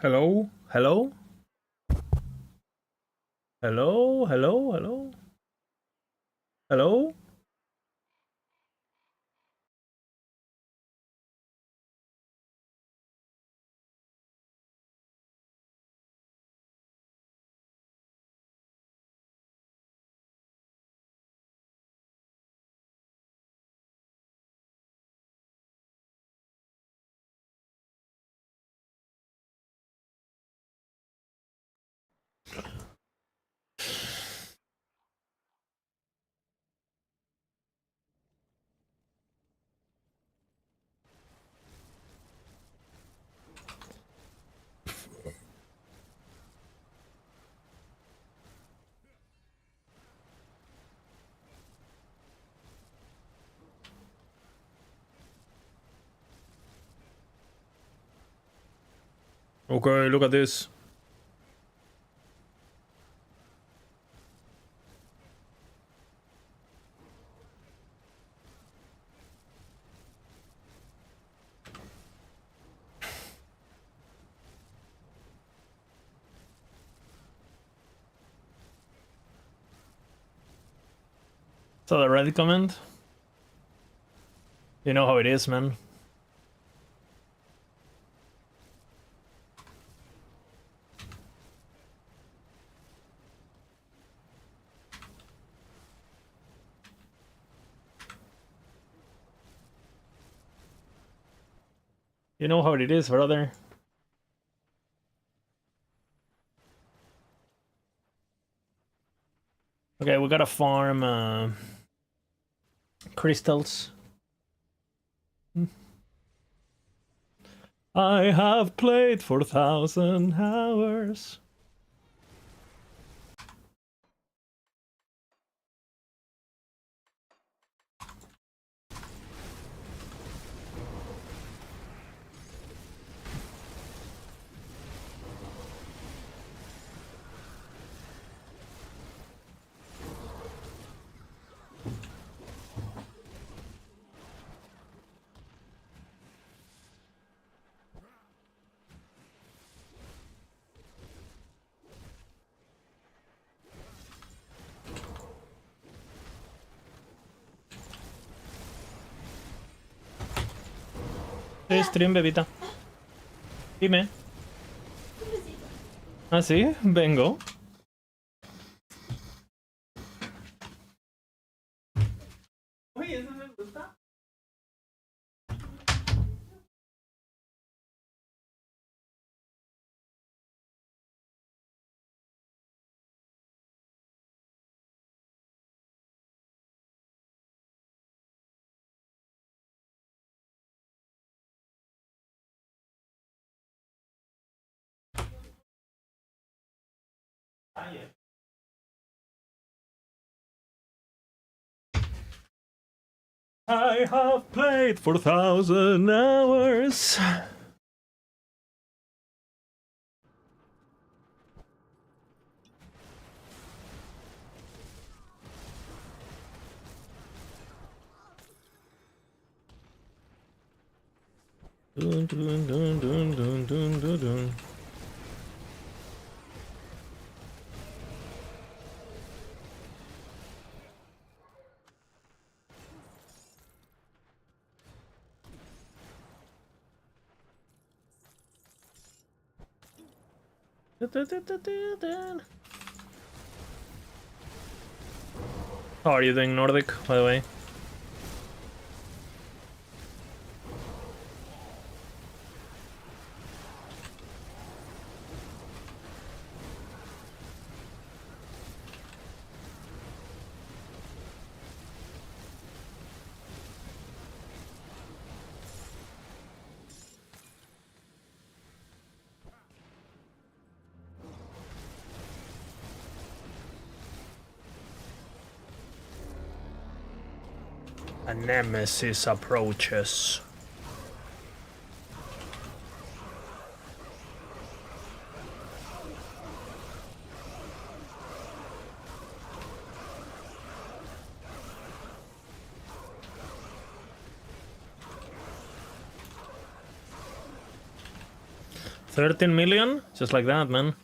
Hello? Hello? Hello? Hello? Hello? Hello? Okay, look at this. So the Reddit comment? You know how it is, man. You know how it is, brother. Okay, we gotta farm crystals. I have played for 1,000 hours. Hey, stream, bebita. Dime. ¿Ah, sí? Vengo. Oye, eso me gusta. Ah, yeah. I have played for 1,000 hours. Dun, dun, dun, dun, dun, dun, dun, dun. How are you doing, Nordic, by the way? A nemesis approaches. 13 million? Just like that, man.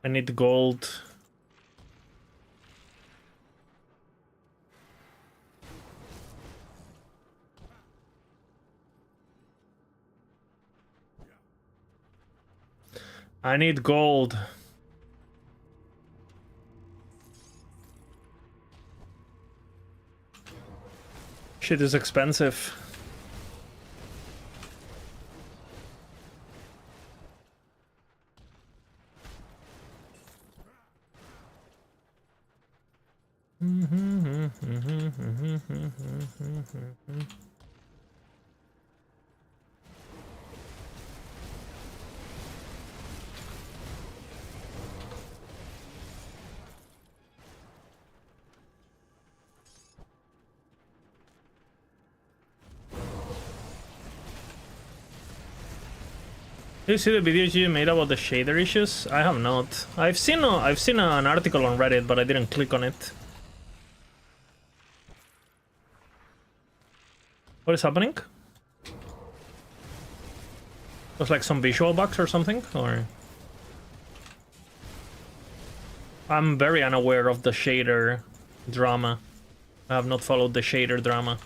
I need gold. I need gold. Shit is expensive. Do you see the videos you made about the shader issues? I have not. I've seen an article on Reddit, but I didn't click on it. What is happening? Was like some visual bugs or something, or? I'm very unaware of the shader drama. I have not followed the shader drama.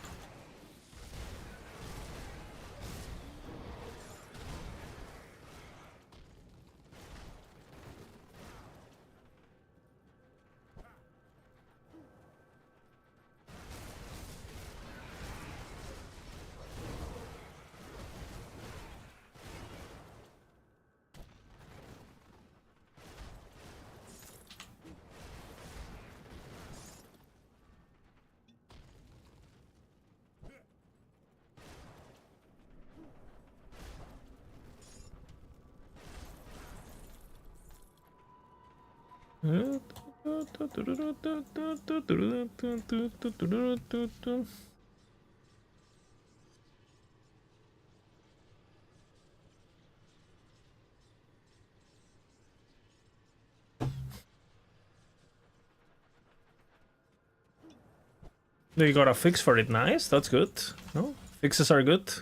You got a fix for it, nice, that's good. No? Fixes are good.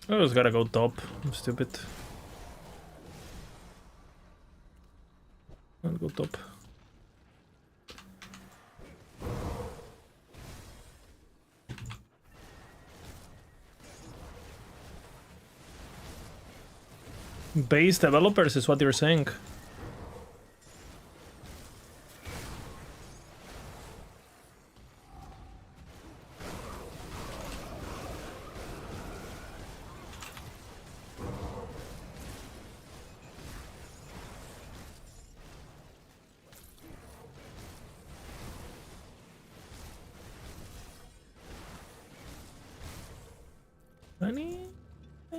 I just gotta go top. I'm stupid. I'll go top. Base developers is what you're saying. Honey? I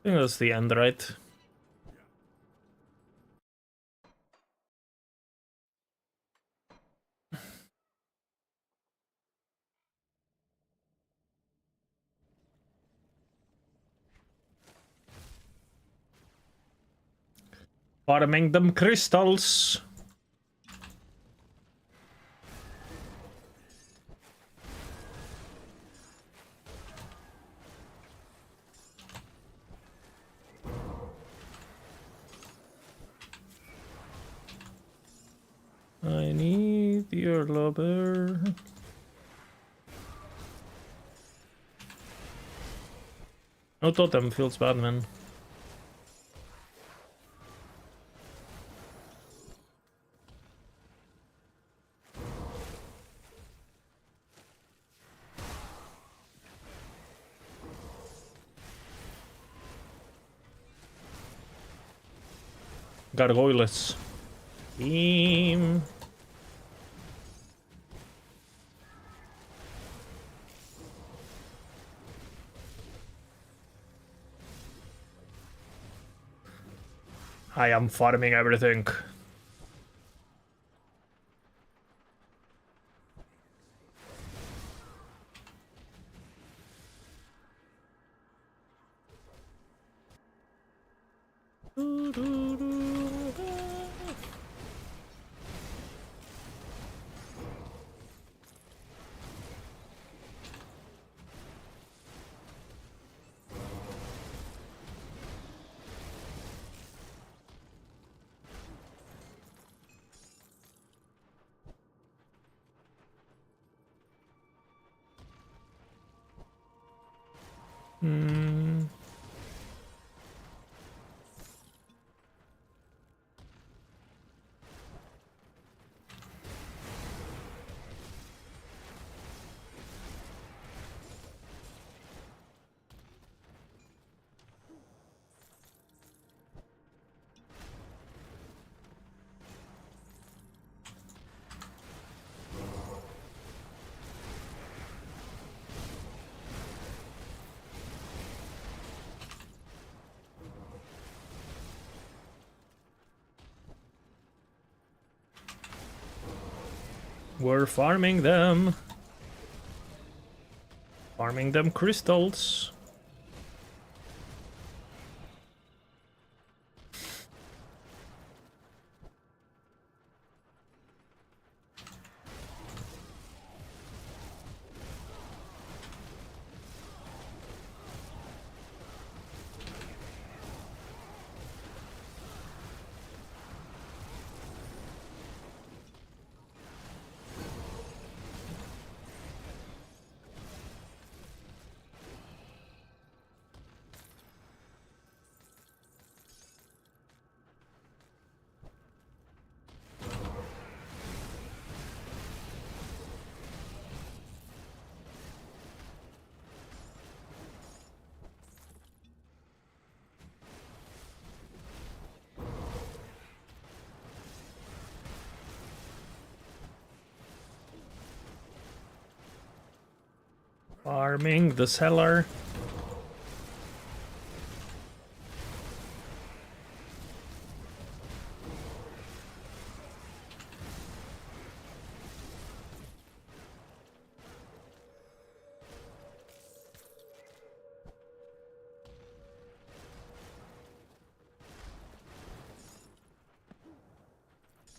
think that's the end, right? Farming them crystals. I need your lover. No totem feels bad, man. Gargoyles. Team. I am farming everything. We're farming them. Farming them crystals. Farming the cellar.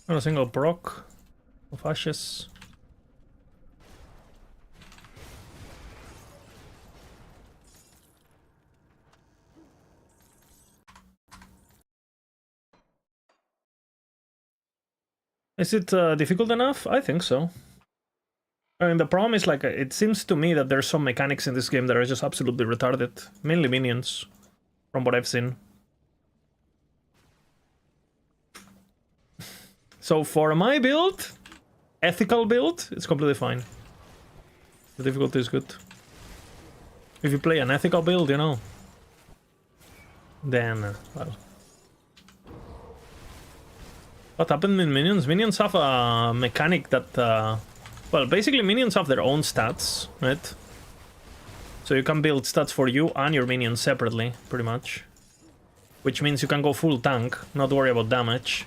Not a single proc of ashes. Is it difficult enough? I think so. I mean, the problem is, like, it seems to me that there's some mechanics in this game that are just absolutely retarded. Mainly minions, from what I've seen. So for my build, ethical build, it's completely fine. The difficulty is good. If you play an ethical build, you know, then, well. What happened with minions? Minions have a mechanic that, well, basically minions have their own stats, right? So you can build stats for you and your minions separately, pretty much. Which means you can go full tank, not worry about damage.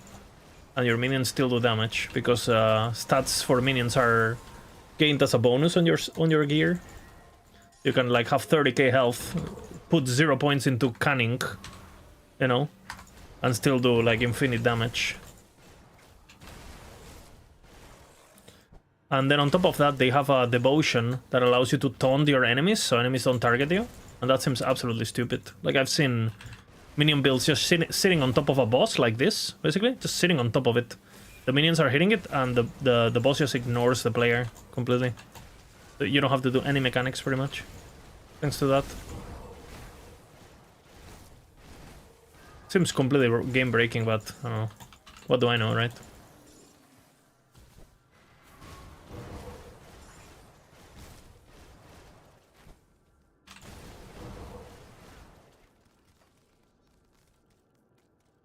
And your minions still do damage, because stats for minions are gained as a bonus on your gear. You can, like, have 30k health, put 0 points into cunning, you know, and still do, like, infinite damage. And then on top of that, they have a devotion that allows you to taunt your enemies, so enemies don't target you. And that seems absolutely stupid. Like, I've seen minion builds just sitting on top of a boss like this, basically. Just sitting on top of it. The minions are hitting it, and the boss just ignores the player completely. So you don't have to do any mechanics, pretty much. Thanks to that. Seems completely game breaking, but I don't know. What do I know, right?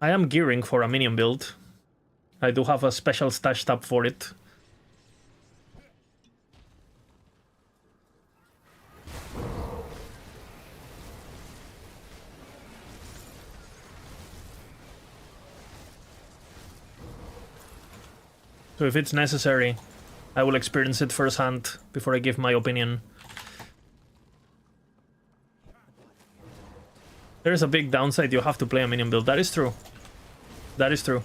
I am gearing for a minion build. I do have a special stash tab for it. So if it's necessary, I will experience it firsthand before I give my opinion. There is a big downside, you have to play a minion build. That is true. That is true.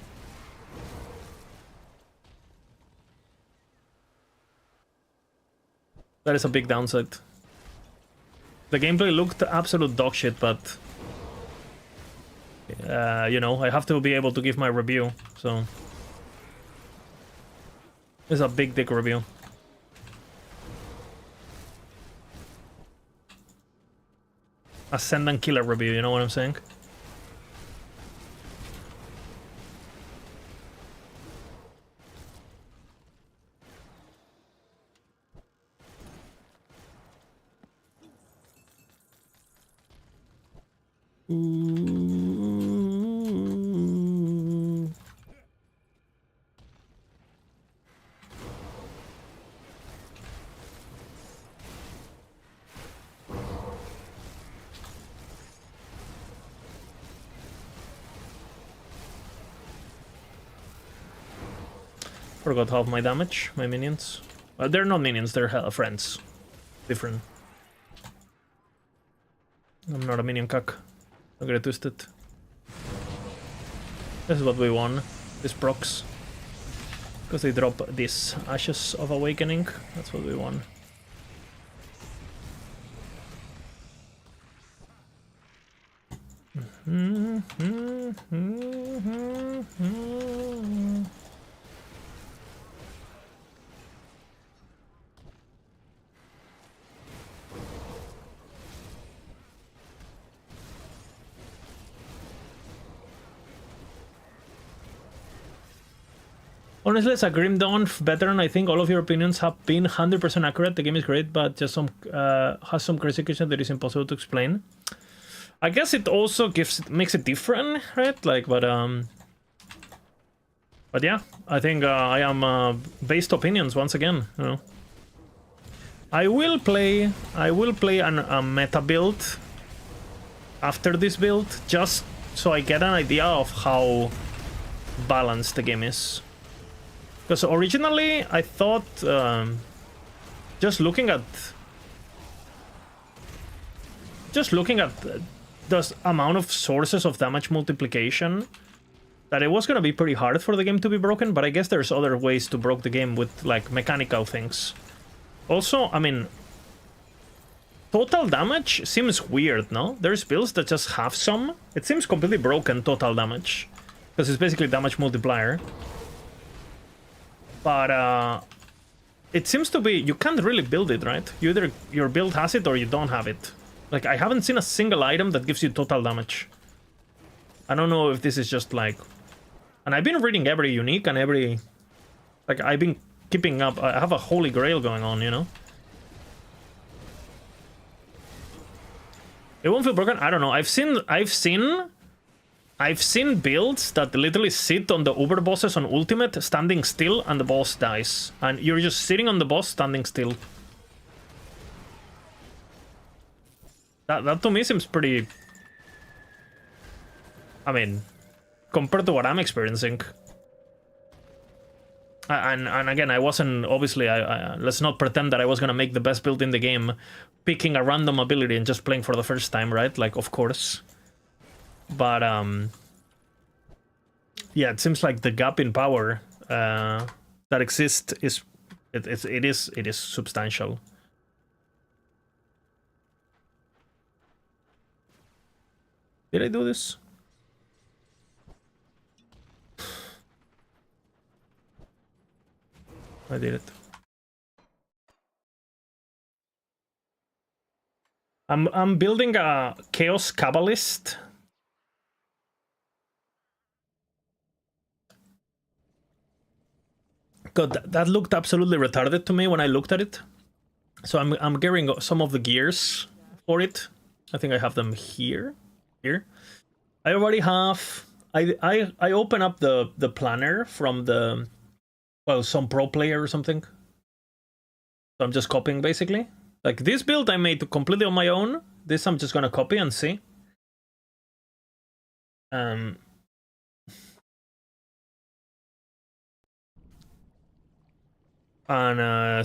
That is a big downside. The gameplay looked absolute dog shit, but... you know, I have to be able to give my review, so... It's a big dick review. Ascendant killer review, you know what I'm saying? Forgot half my damage, my minions. They're not minions, they're friends. Different. I'm not a minion cuck. Don't get it twisted. This is what we won. This procs. Because they drop this Ashes of Awakening. That's what we won. Honestly, as a Grim Dawn veteran, I think all of your opinions have been 100% accurate. The game is great, but just has some crazy question that is impossible to explain. I guess it also makes it different, right? Like, but yeah, I think I am based opinions once again. You know, I will play a meta build after this build just so I get an idea of how balanced the game is. Because originally I thought just looking at the amount of sources of damage multiplication, that it was gonna be pretty hard for the game to be broken, but I guess there's other ways to broke the game with like mechanical things. Also, I mean, total damage seems weird, no? There's builds that just have some. It seems completely broken, total damage, because it's basically damage multiplier. But it seems to be, you can't really build it, right? Either your build has it or you don't have it. Like, I haven't seen a single item that gives you total damage. I don't know if this is just like... And I've been reading every unique and every... Like, I've been keeping up. I have a holy grail going on, you know? It won't feel broken? I don't know. I've seen builds that literally sit on the Uber bosses on ultimate, standing still, and the boss dies. And you're just sitting on the boss, standing still. That to me seems pretty... I mean, compared to what I'm experiencing. And again, I wasn't... Obviously, let's not pretend that I was gonna make the best build in the game, picking a random ability and just playing for the first time, right? Like, of course. But, yeah, it seems like the gap in power that exists is... It is substantial. Did I do this? I did it. I'm building a Chaos Kabbalist. God, that looked absolutely retarded to me when I looked at it. So I'm gearing some of the gears for it. I think I have them here. I already have. I open up the planner from the, well, some pro player or something. So I'm just copying basically. Like this build I made completely on my own. This I'm just gonna copy and see. And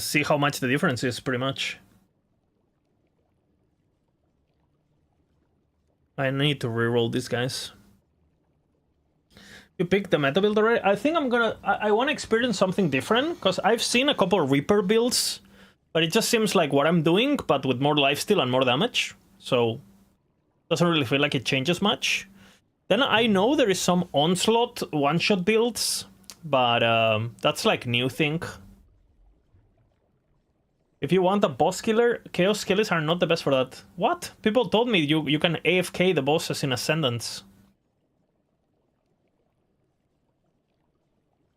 see how much the difference is, pretty much. I need to reroll these guys. You picked the meta build already? I think I'm gonna... I want to experience something different, because I've seen a couple of Reaper builds, but it just seems like what I'm doing, but with more lifesteal and more damage. So, doesn't really feel like it changes much. Then I know there is some Onslaught one-shot builds, but that's like new thing. If you want a boss killer, Chaos Skellies are not the best for that. What? People told me you can AFK the bosses in Ascendance.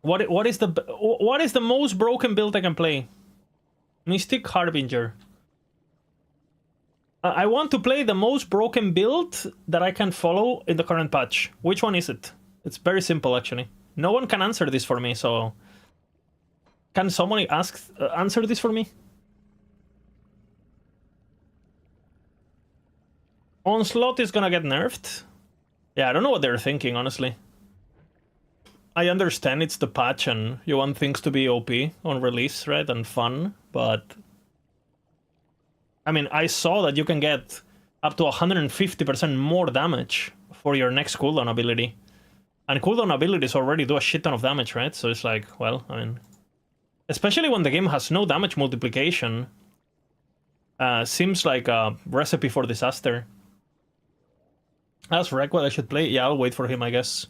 What is the most broken build I can play? Mystic Harbinger. I want to play the most broken build that I can follow in the current patch. Which one is it? It's very simple, actually. No one can answer this for me, so... Can someone answer this for me? Onslaught is gonna get nerfed? Yeah, I don't know what they're thinking, honestly. I understand it's the patch and you want things to be OP on release, right? And fun, but... I mean, I saw that you can get up to 150% more damage for your next cooldown ability. And cooldown abilities already do a shit ton of damage, right? So it's like, well, I mean... Especially when the game has no damage multiplication. Seems like a recipe for disaster. Ask Rec what I should play? Yeah, I'll wait for him, I guess.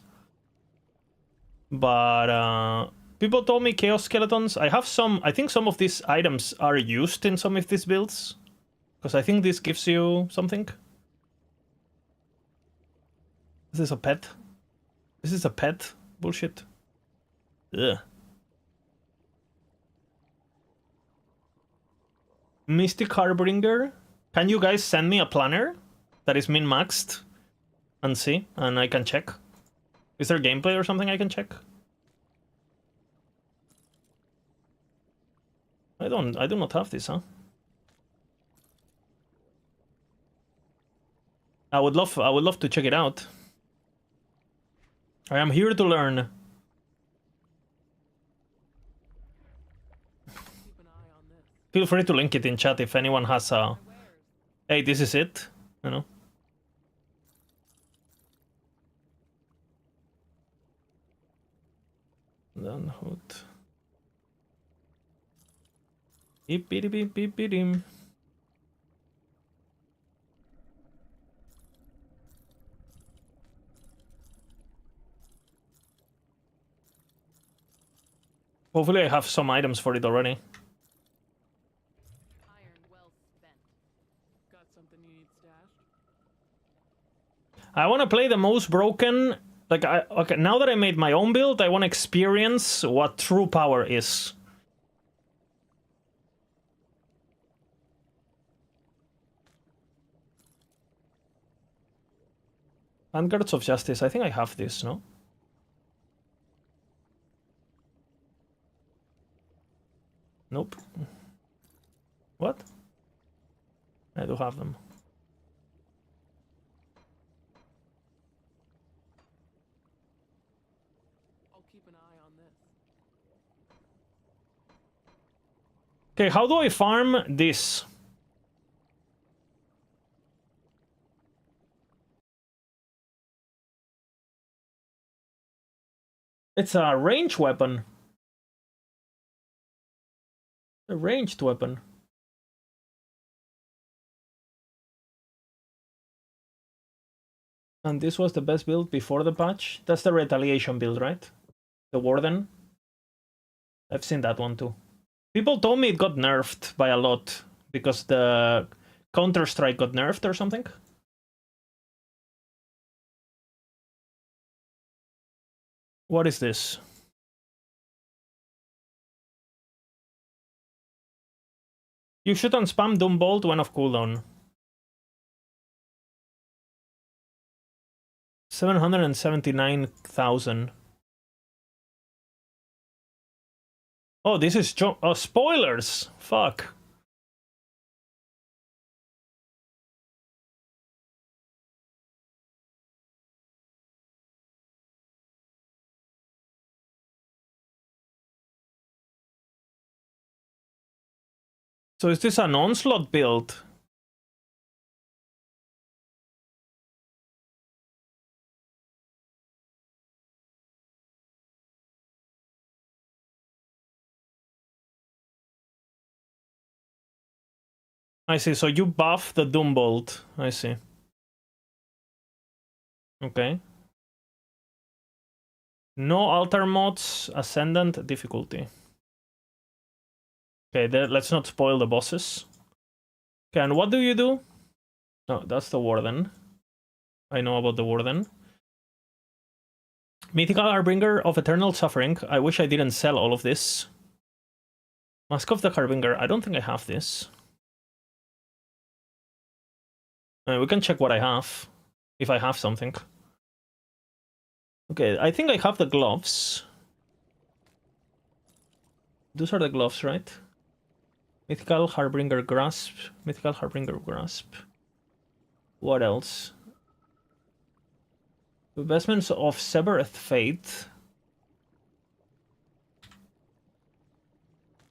But, people told me Chaos Skeletons. I have some... I think some of these items are used in some of these builds. Because I think this gives you something. Is this a pet? This is a pet? Bullshit. Ugh. Mystic Harbinger. Can you guys send me a planner that is min-maxed? And see? And I can check. Is there gameplay or something I can check? I do not have this, huh? I would love to check it out. I am here to learn. Feel free to link it in chat if anyone has a... Hey, this is it, you know? Then hood. Beep beep beep beep beep. Hopefully I have some items for it already. I want to play the most broken... Like, okay, now that I made my own build, I want to experience what true power is. Vanguards of Justice. I think I have this, no? Nope. What? I do have them. I'll keep an eye on this. Okay, how do I farm this? It's a range weapon. A ranged weapon. And this was the best build before the patch? That's the retaliation build, right? The Warden. I've seen that one too. People told me it got nerfed by a lot because the Counter-Strike got nerfed or something. What is this? You shoot and spam Doombolt when off cooldown. 779,000. Oh, this is oh, spoilers! Fuck. So is this an onslaught build? I see, so you buff the Doombolt. I see. Okay. No altar mods, Ascendant difficulty. Okay, let's not spoil the bosses. Okay, and what do you do? No, that's the Warden. I know about the Warden. Mythical Harbinger of Eternal Suffering. I wish I didn't sell all of this. Mask of the Harbinger. I don't think I have this. We can check what I have. If I have something. Okay, I think I have the gloves. Those are the gloves, right? Mythical Harbinger Grasp. Mythical Harbinger Grasp. What else? Vestments of Severed Fate.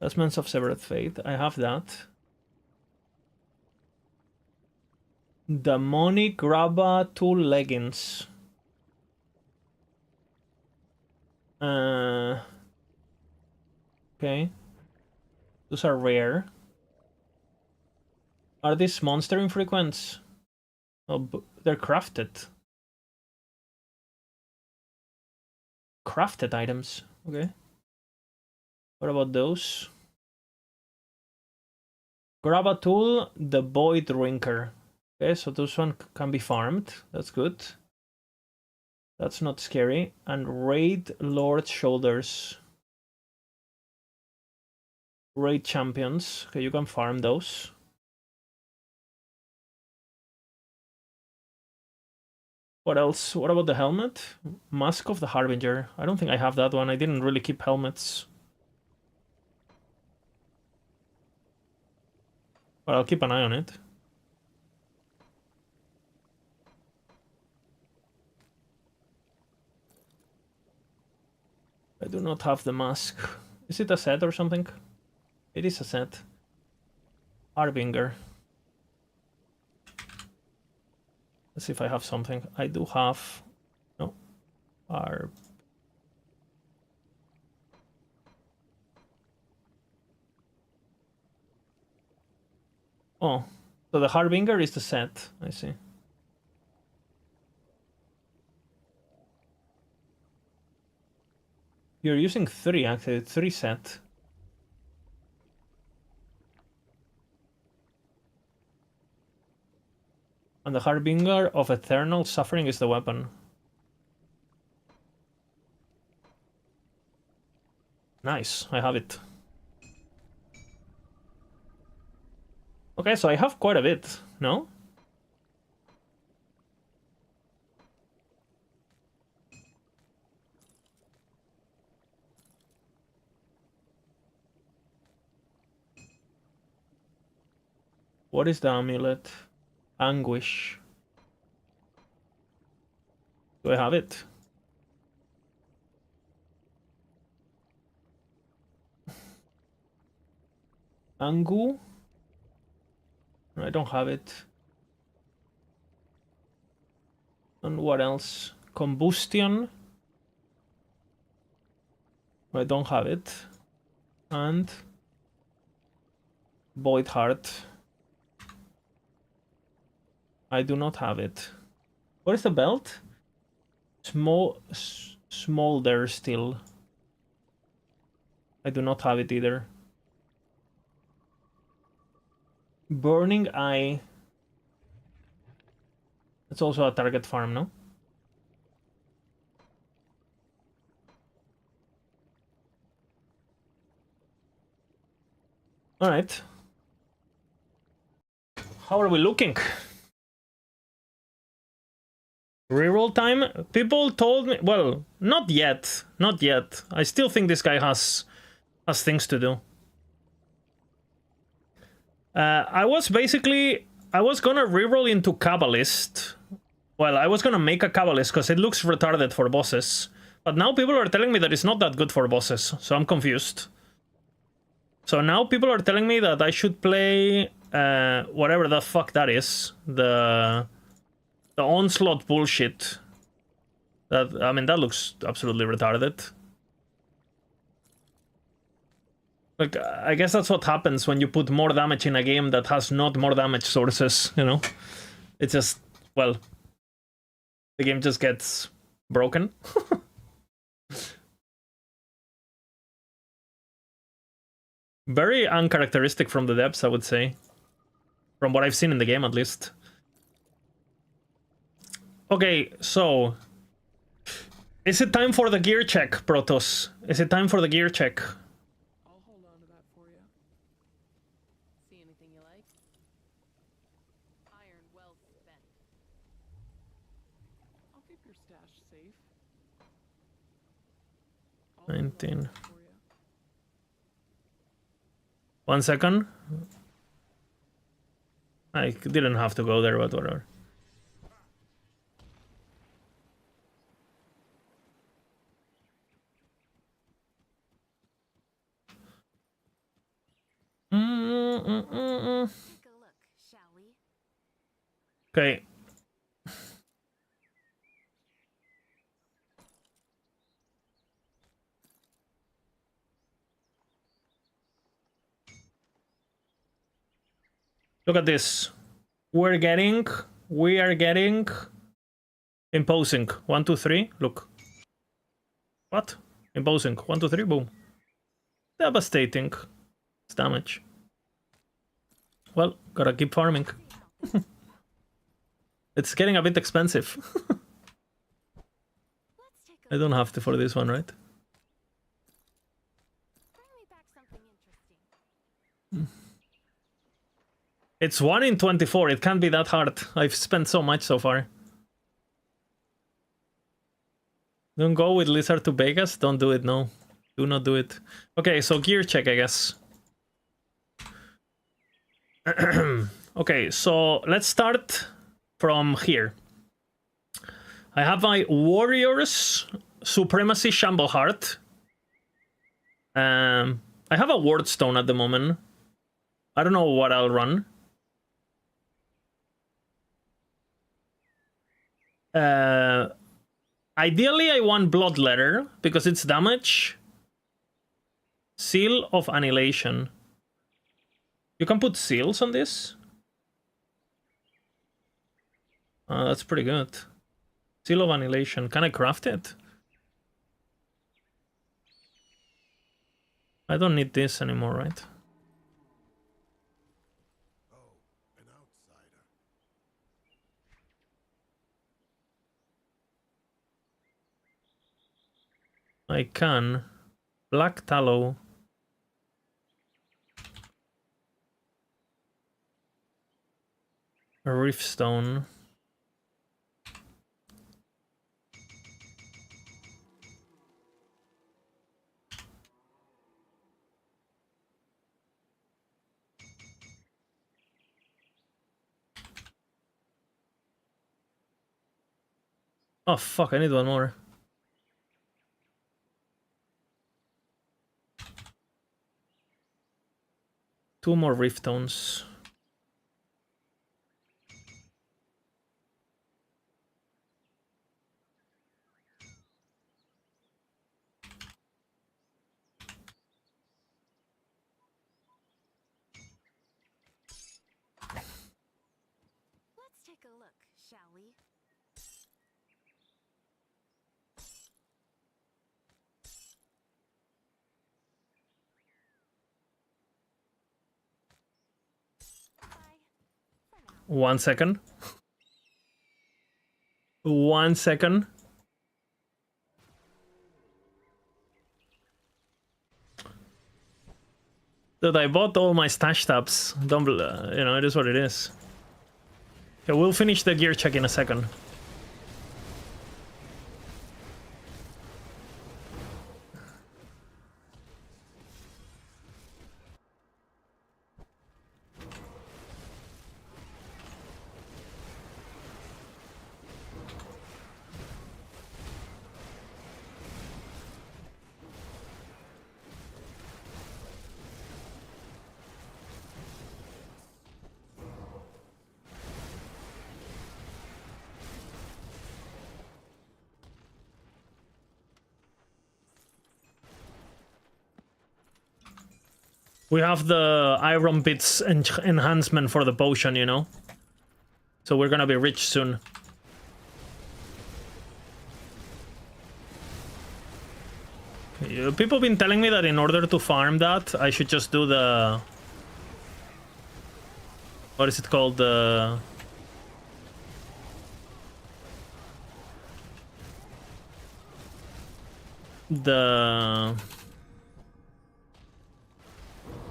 Vestments of Severed Fate. I have that. Demonic Grabba Tool Leggings. Okay. Those are rare. Are these monster infrequents? Oh, they're crafted. Crafted items. Okay. What about those? Grab a tool, the Void Rinker. Okay, so those one can be farmed. That's good. That's not scary. And Raid Lord Shoulders. Raid Champions. Okay, you can farm those. What else? What about the helmet? Mask of the Harbinger. I don't think I have that one. I didn't really keep helmets. But I'll keep an eye on it. I do not have the mask. Is it a set or something? It is a set. Harbinger. Let's see if I have something. I do have... No. Oh. So the Harbinger is the set. I see. You're using 3 actually. 3 set. And the Harbinger of Eternal Suffering is the weapon. Nice, I have it. Okay, so I have quite a bit, no? What is the amulet? Anguish. Do I have it? Angu? I don't have it. And what else? Combustion? I don't have it. And Void Heart. I do not have it. What is the belt? Smolder Still. I do not have it either. Burning Eye. It's also a target farm, no? Alright. How are we looking? Reroll time? People told me... Well, not yet. Not yet. I still think this guy has things to do. I was gonna reroll into Kabbalist. Well, I was gonna make a Kabbalist because it looks retarded for bosses. But now people are telling me that it's not that good for bosses, so I'm confused. So now people are telling me that I should play whatever the fuck that is. The Onslaught bullshit. I mean, that looks absolutely retarded. Like, I guess that's what happens when you put more damage in a game that has not more damage sources, you know? It's just, well, the game just gets broken. Very uncharacteristic from the depths, I would say. From what I've seen in the game, at least. Okay, so... Is it time for the gear check, Protoss? Is it time for the gear check? I'll hold on to that for you. See anything you like? Iron well spent. I'll keep your stash safe. 19. 1 second. I didn't have to go there, but whatever. Take a look, shall we? Okay. Look at this. We are getting imposing. 1, 2, 3. Look. What? Imposing. 1, 2, 3. Boom. Devastating. It's damage. Well, gotta keep farming. It's getting a bit expensive. I don't have to for this one, right? Bring me back something interesting. It's 1 in 24. It can't be that hard. I've spent so much so far. Don't go with Lizard to Vegas. Don't do it, no. Do not do it. Okay, so gear check, I guess. Okay, so let's start from here. I have my Warriors Supremacy Shamble Heart. I have a Wardstone at the moment. I don't know what I'll run. Ideally, I want Bloodletter because it's damage. Seal of Annihilation. You can put seals on this. That's pretty good. Seal of Annihilation. Can I craft it? I don't need this anymore, right? I can. Black Tallow. A Riftstone. Oh fuck, I need one more. Two more Riftstones. Let's take a look, shall we? Bye. For now. 1 second. 1 second. Dude, I bought all my stash tabs. Don't, you know, it is what it is. Okay, we'll finish the gear check in a second. We have the Iron Bits enhancement for the potion, you know? So we're gonna be rich soon. People have been telling me that in order to farm that, I should just do the... What is it called? The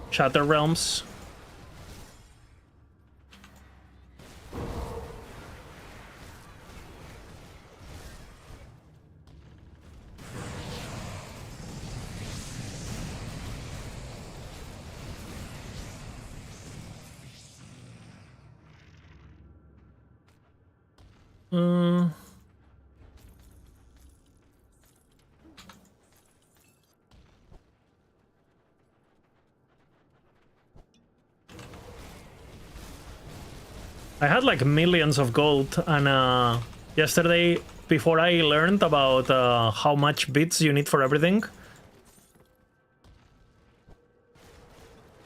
Shatter Realms. I had like millions of gold, and yesterday, before I learned about how much bits you need for everything,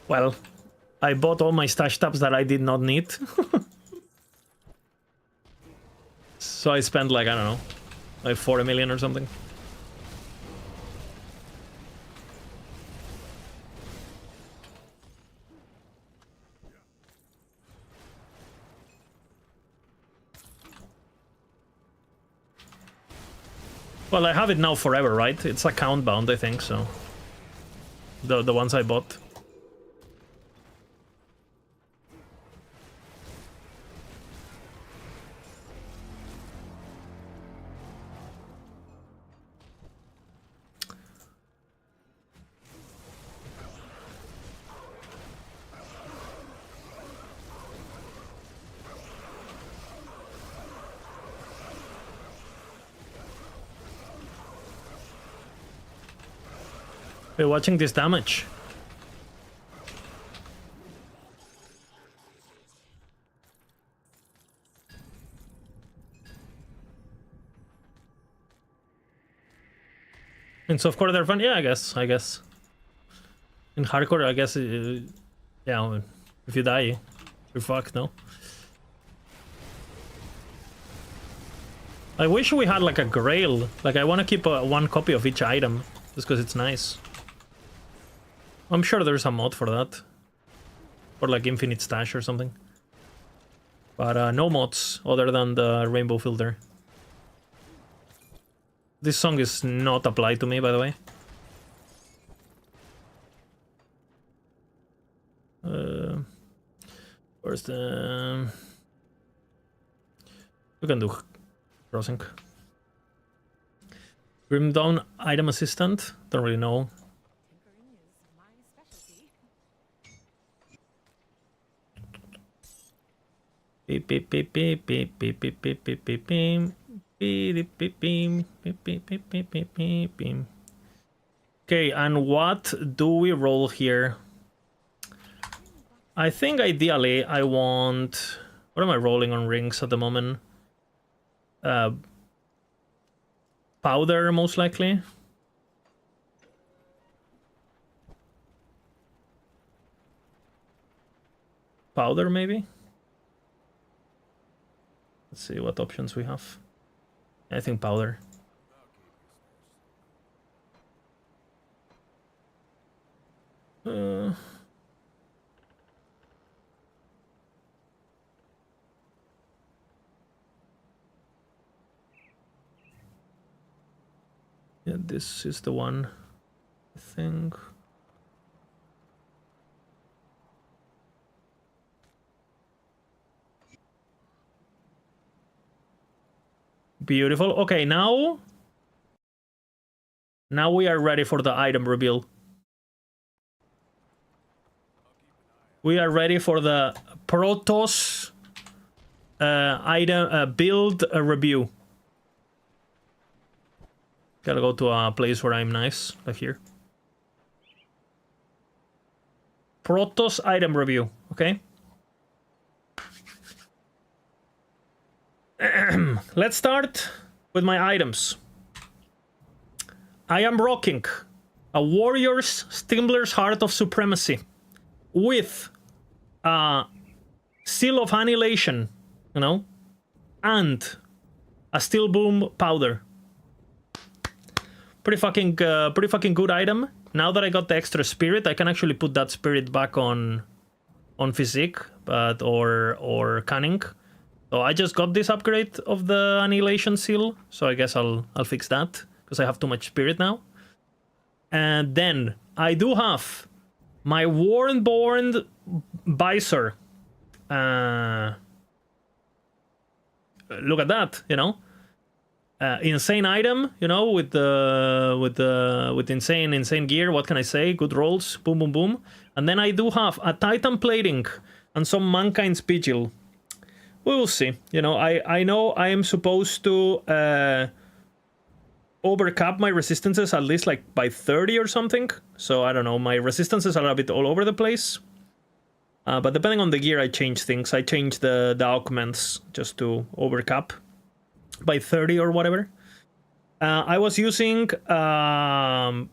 well, I bought all my stash tabs that I did not need. So I spent like, I don't know, like 40 million or something. Well, I have it now forever, right? It's account bound, I think, so. The ones I bought. We're watching this damage. In softcore they're fun? Yeah, I guess. In hardcore, I guess, yeah, if you die, you're fucked, no? I wish we had like a grail. Like, I want to keep one copy of each item, just because it's nice. I'm sure there's a mod for that. Or like infinite stash or something. But no mods other than the rainbow filter. This song is not applied to me, by the way. Where's the... We can do crossing. Grim Dawn item assistant. Don't really know. Tinkering is my specialty. Beep beep beep beep beep beep beep beep beep beep beep. Beep beep beep beep beep beep beep beep beep beep. Okay, and what do we roll here? I think ideally I want... What am I rolling on rings at the moment? Powder, most likely. Powder, maybe? Let's see what options we have. I think powder. Yeah, this is the one, I think. Beautiful. Okay, now we are ready for the item reveal. We are ready for the Protoss item build review. Gotta go to a place where I'm nice, like here. Protoss item review, okay? Let's start with my items. I am rocking a Warrior's Stimbler's Heart of Supremacy with a Seal of Annihilation, you know, and a Steel Boom powder. Pretty fucking good item. Now that I got the extra spirit, I can actually put that spirit back on physique, but or cunning. So I just got this upgrade of the Annihilation Seal, so I guess I'll fix that because I have too much spirit now. And then I do have my Wormborn Visor. Look at that, you know. Insane item, you know, with insane gear. What can I say? Good rolls, boom, boom, boom. And then I do have a Titan plating and some Mankind's Vigil. We will see. You know, I know I am supposed to overcap my resistances at least like by 30 or something. So I don't know. My resistances are a bit all over the place. But depending on the gear, I change things. I change the augments just to overcap by 30 or whatever. I was using a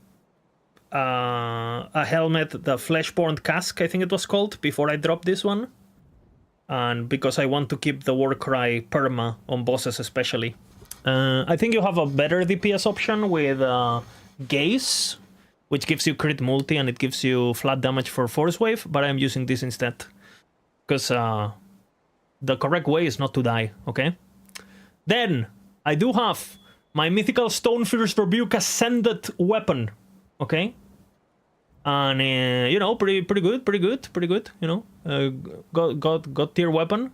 helmet, the Fleshborn Casque, I think it was called, before I dropped this one. And because I want to keep the Warcry perma on bosses especially. I think you have a better DPS option with Gaze, which gives you crit multi and it gives you flat damage for Force Wave, but I'm using this instead. Because the correct way is not to die, okay? Then, I do have my mythical Stonefierce Rebuke Ascended weapon, okay? And, you know, pretty good, you know? Got tier weapon,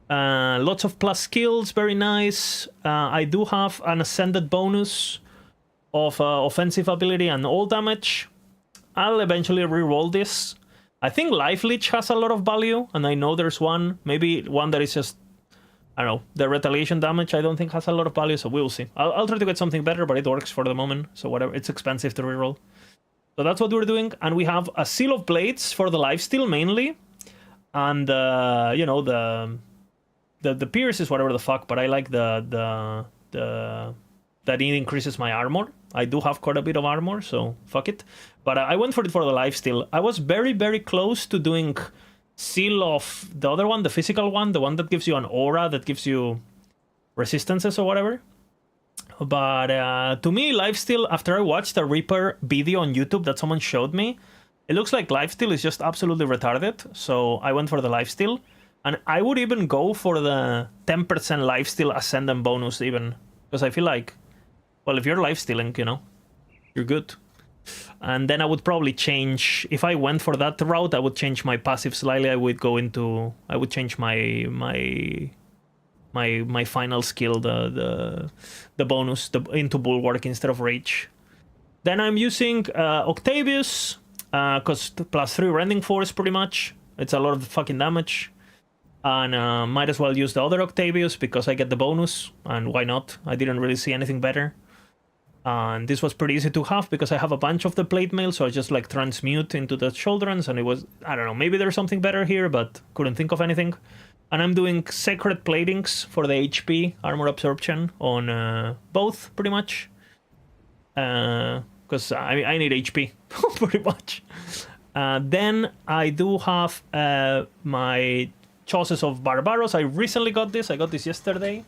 lots of plus skills, very nice. I do have an Ascended bonus of offensive ability and all damage. I'll eventually reroll this. I think Life Leech has a lot of value, and I know there's one, maybe one that is just, I don't know, the retaliation damage I don't think has a lot of value, so we'll see. I'll try to get something better, but it works for the moment, so whatever. It's expensive to reroll. So that's what we're doing, and we have a Seal of Blades for the lifesteal mainly, and you know, the Pierce is whatever the fuck, but I like that it increases my armor. I do have quite a bit of armor, so fuck it. But I went for it for the lifesteal. I was very close to doing Seal of the other one, the physical one, the one that gives you an aura, that gives you resistances or whatever. But to me, lifesteal, after I watched a Reaper video on YouTube that someone showed me, it looks like lifesteal is just absolutely retarded. So I went for the lifesteal. And I would even go for the 10% lifesteal Ascendant bonus even. Because I feel like, well, if you're lifestealing, you know, you're good. And then I would probably change, if I went for that route, I would change my passive slightly. I would change my final skill, the bonus, into Bulwark instead of Rage. Then I'm using Octavius, because +3 Rending Force pretty much. It's a lot of fucking damage. And might as well use the other Octavius because I get the bonus, and why not? I didn't really see anything better. And this was pretty easy to have because I have a bunch of the plate mail, so I just like transmute into the Chauldrons, and it was, I don't know, maybe there's something better here, but couldn't think of anything. And I'm doing Sacred Platings for the HP, armor absorption on both, pretty much. Because I need HP, pretty much. Then I do have my Chaoses of Barbaros. I recently got this. I got this yesterday.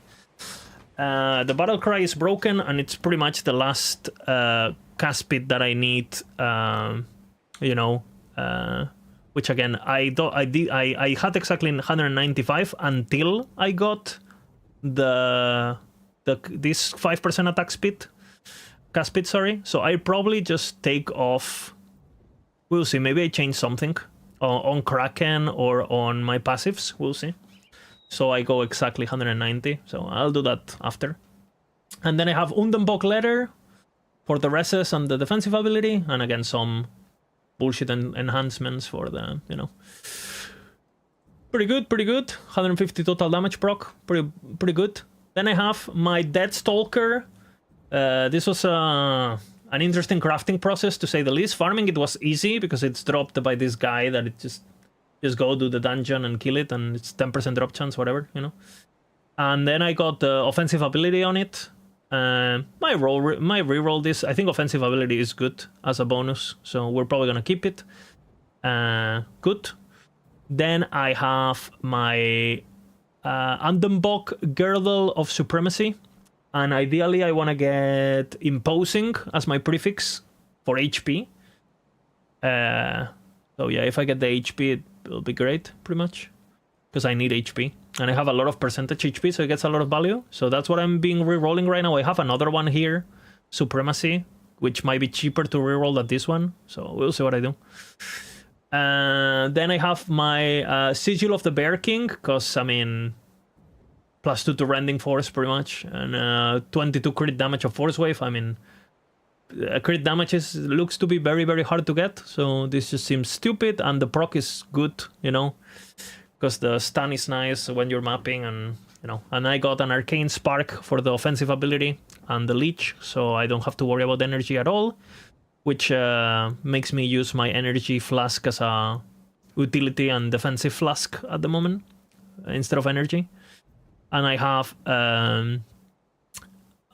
The battle cry is broken, and it's pretty much the last Caspid that I need. You know, which again I had exactly 195 until I got this 5% attack speed, Caspid. Sorry. So I probably just take off. We'll see. Maybe I change something on Kraken or on my passives. We'll see. so I go exactly 190. So I'll do that after. And then I have Undenbok Letter for the reses and the defensive ability, and again some bullshit enhancements for the, you know. Pretty good, pretty good. 150 total damage proc, pretty good. Then I have my Deathstalker. This was an interesting crafting process, to say the least. Farming it was easy because it's dropped by this guy that it just go do the dungeon and kill it, and it's 10% drop chance, whatever, you know. And then I got the offensive ability on it. My reroll this. I think offensive ability is good as a bonus, so we're probably gonna keep it. Good. Then I have my Undenbok Girdle of Supremacy, and ideally I want to get Imposing as my prefix for HP. So yeah, if I get the HP, it will be great, pretty much, because I need HP, and I have a lot of percentage HP, so it gets a lot of value. So that's what I'm being re-rolling right now. I have another one here, Supremacy, which might be cheaper to re-roll than this one, so we'll see what I do. Then I have my Sigil of the Bear King, because, I mean, +2 to Rending Force, pretty much, and 22 crit damage of Force Wave. I mean, crit damage looks to be very, very hard to get, so this just seems stupid, and the proc is good, you know, because the stun is nice when you're mapping, and, you know, and I got an Arcane Spark for the offensive ability and the Leech, so I don't have to worry about energy at all, which makes me use my energy flask as a utility and defensive flask at the moment, instead of energy. And I have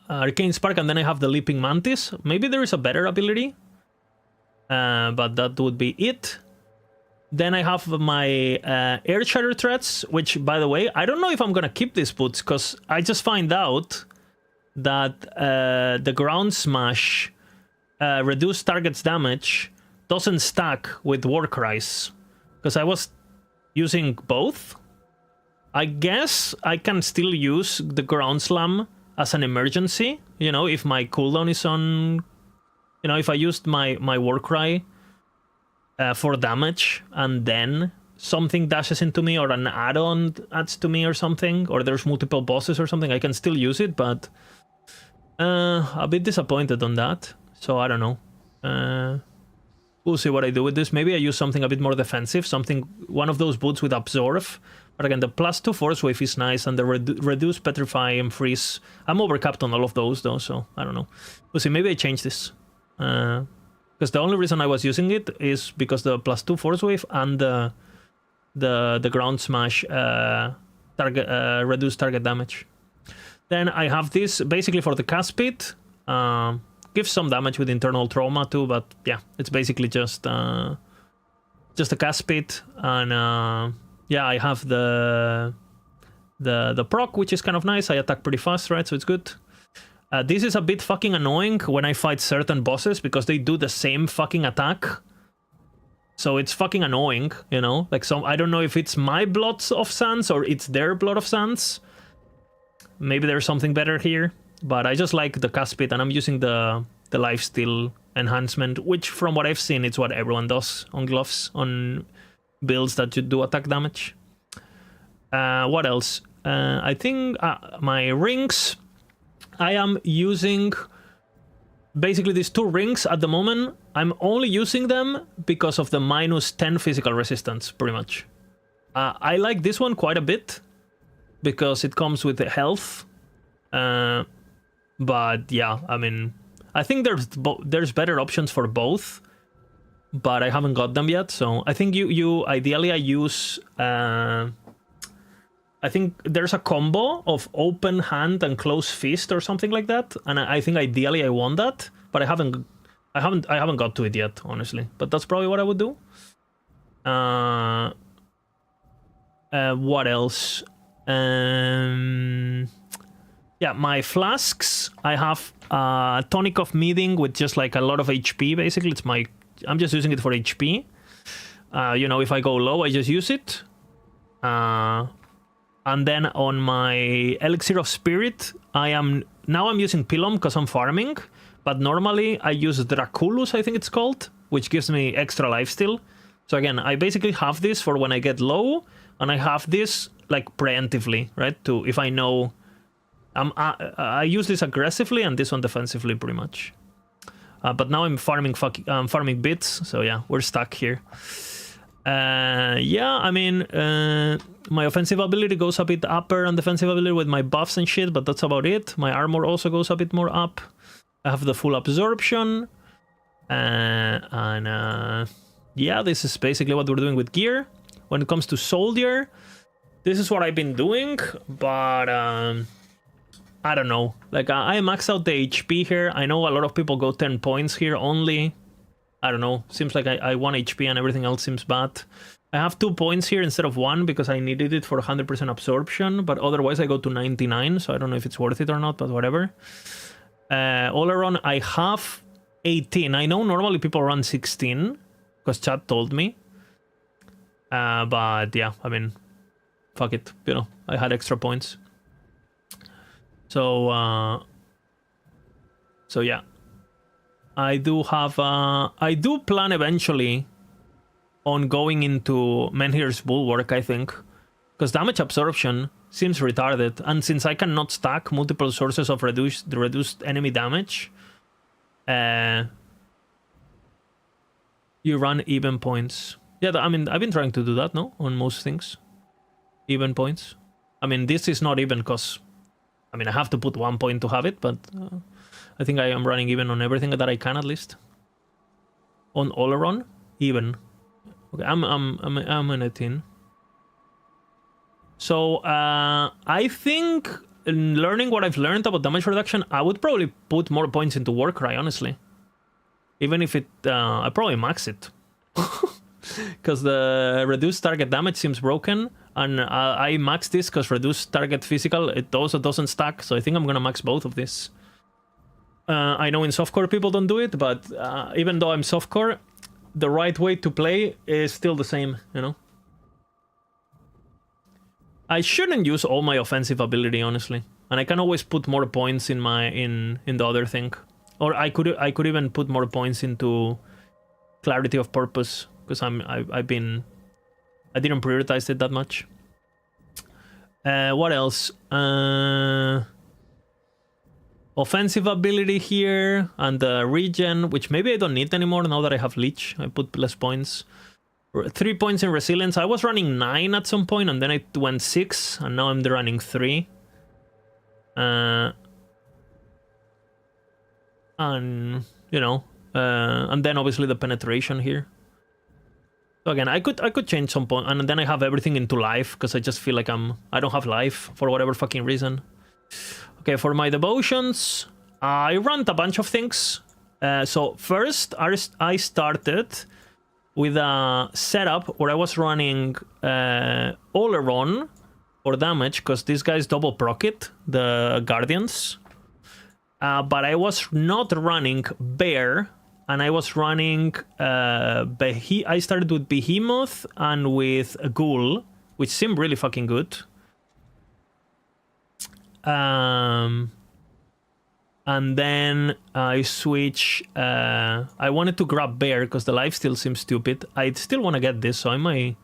Arcane Spark, and then I have the Leaping Mantis. Maybe there is a better ability, but that would be it. Then I have my Air Shatter Threats, which, by the way, I don't know if I'm gonna keep these boots, because I just find out that the Ground Smash reduce target's damage doesn't stack with Warcries, because I was using both. I guess I can still use the Ground Slam as an emergency, you know, if my cooldown is on, you know, if I used my Warcry for damage and then something dashes into me, or an add-on adds to me or something, or there's multiple bosses or something, I can still use it, but a bit disappointed on that. So I don't know. We'll see what I do with this. Maybe I use something a bit more defensive, one of those boots with Absorb. But again, the +2 Force Wave is nice, and the Reduce, Petrify, and Freeze. I'm overcapped on all of those, though, so I don't know. We'll see, maybe I change this. Because the only reason I was using it is because the +2 Force Wave and the Ground Smash reduce target damage. Then I have this basically for the Caspit. Gives some damage with Internal Trauma too, but yeah, it's basically just a Caspit, and yeah, I have the proc, which is kind of nice. I attack pretty fast, right? So it's good. This is a bit fucking annoying when I fight certain bosses, because they do the same fucking attack. So it's fucking annoying, you know? Like, I don't know if it's my Blood of Sands or it's their Blood of Sands. Maybe there's something better here. But I just like the Caspit, and I'm using the Lifesteal enhancement, which from what I've seen, it's what everyone does on gloves, on builds that you do attack damage. What else? I think my rings, I am using basically these 2 rings at the moment. I'm only using them because of the -10 physical resistance, pretty much. I like this one quite a bit because it comes with the health. But yeah, I mean, I think there's better options for both, but I haven't got them yet. So I think you ideally I use I think there's a combo of Open Hand and Close Fist or something like that, and I think ideally I want that, but I haven't got to it yet, honestly. But that's probably what I would do. What else? Yeah, my flasks, I have Tonic of Meeting with just like a lot of HP, basically. I'm just using it for HP. You know, if I go low, I just use it. And then on my Elixir of Spirit, I'm using Pilum because I'm farming, but normally I use Draculus, I think it's called, which gives me extra lifesteal. So again, I basically have this for when I get low, and I have this like preemptively, right? To if I know I use this aggressively and this one defensively pretty much. But now I'm farming bits, so yeah, we're stuck here. Yeah, I mean, my offensive ability goes a bit upper on defensive ability with my buffs and shit, but that's about it. My armor also goes a bit more up. I have the full absorption. Yeah, this is basically what we're doing with gear. When it comes to soldier, this is what I've been doing, but I don't know. Like, I max out the HP here. I know a lot of people go 10 points here only. I don't know. Seems like I 1 HP and everything else seems bad. I have 2 points here instead of 1 because I needed it for 100% absorption, but otherwise I go to 99, so I don't know if it's worth it or not, but whatever. All around, I have 18. I know normally people run 16 because chat told me. But yeah, I mean, fuck it. You know, I had extra points. So yeah. I do plan eventually on going into Menhir's Bulwark, I think. Because damage absorption seems retarded. And since I cannot stack multiple sources of reduced enemy damage, you run even points. Yeah, I mean, I've been trying to do that, no? On most things. Even points. I mean, this is not even because... I mean, I have to put 1 point to have it, but... I think I am running even on everything that I can, at least. On Oleron, even. Okay, I'm in 18. So I think learning what I've learned about damage reduction, I would probably put more points into Warcry, honestly. Even if it, I probably max it, because the reduced target damage seems broken, and I max this because reduced target physical it also doesn't stack. So I think I'm gonna max both of this. I know in softcore people don't do it, but even though I'm softcore, the right way to play is still the same, you know? I shouldn't use all my offensive ability, honestly. And I can always put more points in my in the other thing. Or I could even put more points into clarity of purpose, because I didn't prioritize it that much. What else? Offensive ability here, and the regen, which maybe I don't need anymore now that I have Leech. I put less points. 3 points in resilience. I was running 9 at some point, and then I went 6, and now I'm running 3. And you know, and then obviously the penetration here. So again, I could change some point, and then I have everything into life because I just feel like I don't have life for whatever fucking reason. Okay, for my devotions, I ran a bunch of things. So first, I started with a setup where I was running Oleron for damage, because these guys double proc it, the Guardians. But I was not running Bear, and I was running... I started with Behemoth and with Ghoul, which seemed really fucking good. And then I switch. I wanted to grab Bear because the life still seems stupid. I still want to get this, so I might.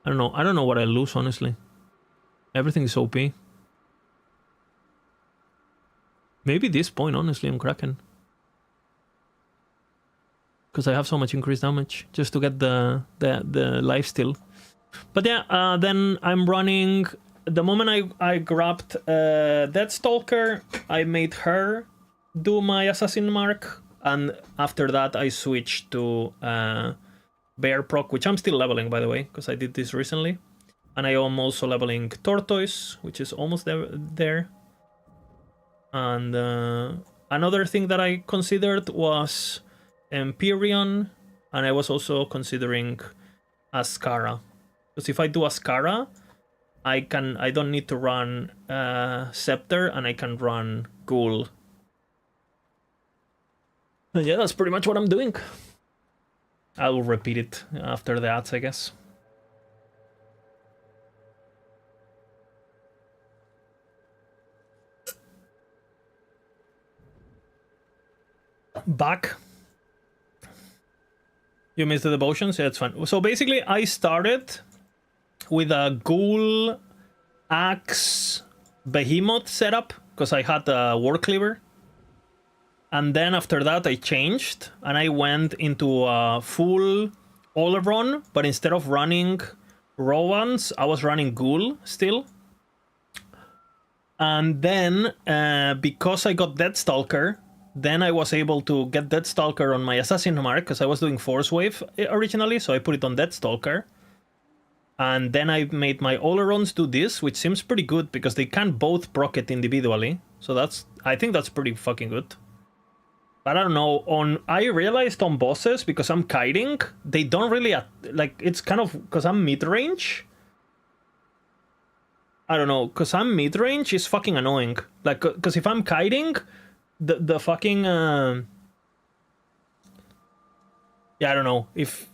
I don't know. I don't know what I lose, honestly. Everything is OP. Maybe this point, honestly, I'm cracking. Because I have so much increased damage just to get the life steal. But yeah, then I'm running. The moment I grabbed Deathstalker, I made her do my assassin mark, and after that I switched to Bear proc, which I'm still leveling, by the way, because I did this recently. And I am also leveling Tortoise, which is almost there. And another thing that I considered was Empyrean, and I was also considering Ascara. Because if I do Ascara, I don't need to run Scepter, and I can run Ghoul. And yeah, that's pretty much what I'm doing. I will repeat it after the ads, I guess. Back. You missed the devotions? Yeah, it's fine. So basically, I started with a ghoul axe behemoth setup because I had a war cleaver. And then after that I changed and I went into a full Oleron, but instead of running Rowans, I was running ghoul still. And then because I got Deathstalker, then I was able to get Deathstalker on my Assassin mark because I was doing Force Wave originally, so I put it on Deathstalker. And then I made my Olerons do this, which seems pretty good because they can both proc it individually. So I think that's pretty fucking good. But I don't know, I realized on bosses, because I'm kiting, they don't really, like, it's kind of, because I'm mid-range. I don't know, because I'm mid-range is fucking annoying. Like, because if I'm kiting, the fucking, yeah, I don't know, if,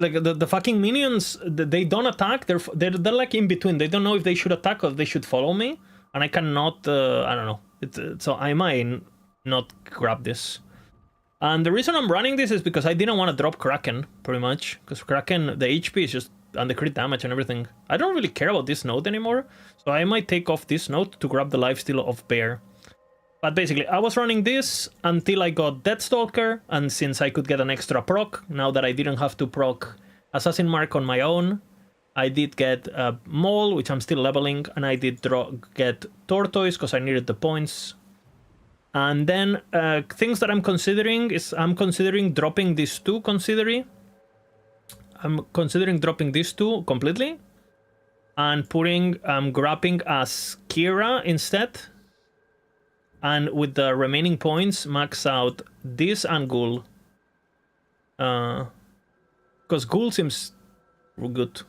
like, the fucking minions, they don't attack, they're like in between, they don't know if they should attack or they should follow me, and I cannot, I don't know, so I might not grab this. And the reason I'm running this is because I didn't want to drop Kraken, pretty much, because Kraken, the HP is just, and the crit damage and everything. I don't really care about this node anymore, so I might take off this node to grab the lifesteal of Bear. But basically, I was running this until I got Deathstalker, and since I could get an extra proc, now that I didn't have to proc Assassin Mark on my own, I did get Mole, which I'm still leveling, and I did get Tortoise, because I needed the points. And then things that I'm considering is I'm considering dropping these two considering. I'm considering dropping these two completely and putting grabbing as Kira instead. And with the remaining points, max out this and Ghoul. Because Ghoul seems good.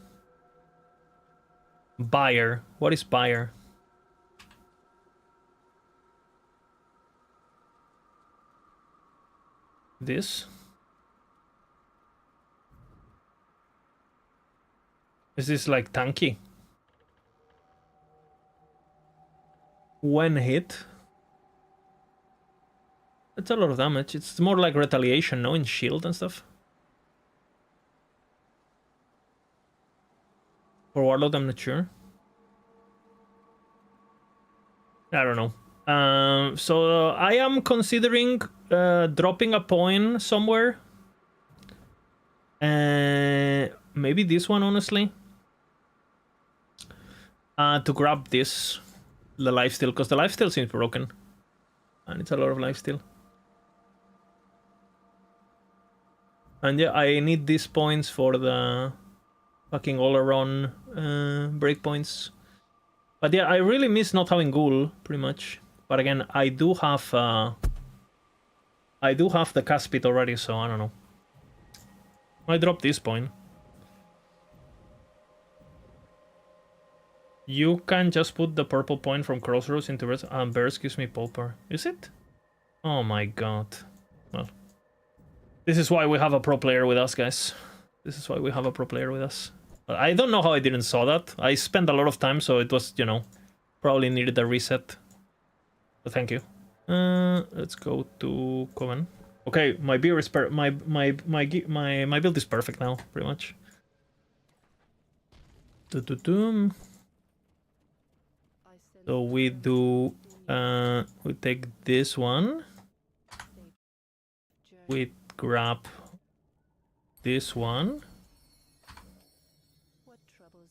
Buyer. What is Buyer? This? Is this like tanky? When hit? That's a lot of damage. It's more like retaliation, no? In shield and stuff. For Warlord, I'm not sure. I don't know. So I am considering dropping a point somewhere. Maybe this one, honestly. To grab this, the lifesteal, because the lifesteal seems broken. And it's a lot of lifesteal. And yeah, I need these points for the fucking all-around breakpoints. But yeah, I really miss not having Ghoul, pretty much. But again, I do have the Caspit already, so I don't know. I dropped this point. You can just put the purple point from Crossroads into Bears. Bears gives me Pulper. Is it? Oh my god. Well, this is why we have a pro player with us, guys. This is why we have a pro player with us. I don't know how I didn't saw that. I spent a lot of time, so it was, you know, probably needed a reset. But thank you. Let's go to Coven. Okay, my beer is my build is perfect now, pretty much. So we do we take this one. We grab this one.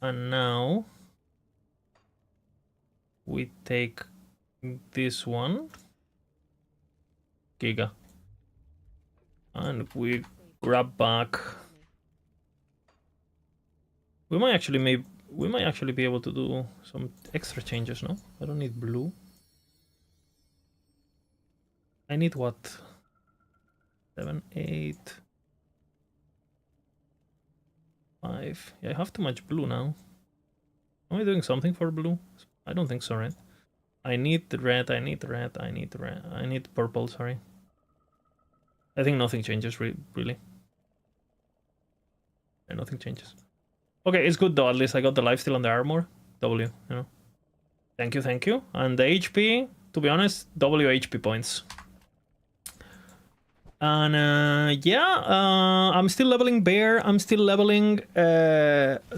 And now we take this one. Giga. And we grab back. We might actually be able to do some extra changes, no? I don't need blue. I need what? 7, 8, 5. Yeah, I have too much blue now. Am I doing something for blue? I don't think so, right? I need red, I need red, I need red, I need purple, sorry. I think nothing changes, really. Yeah, nothing changes. Okay, it's good though, at least I got the lifesteal and the armor. W, you know. Thank you, thank you. And the HP, to be honest, W HP points. And yeah, I'm still leveling Bear. I'm still leveling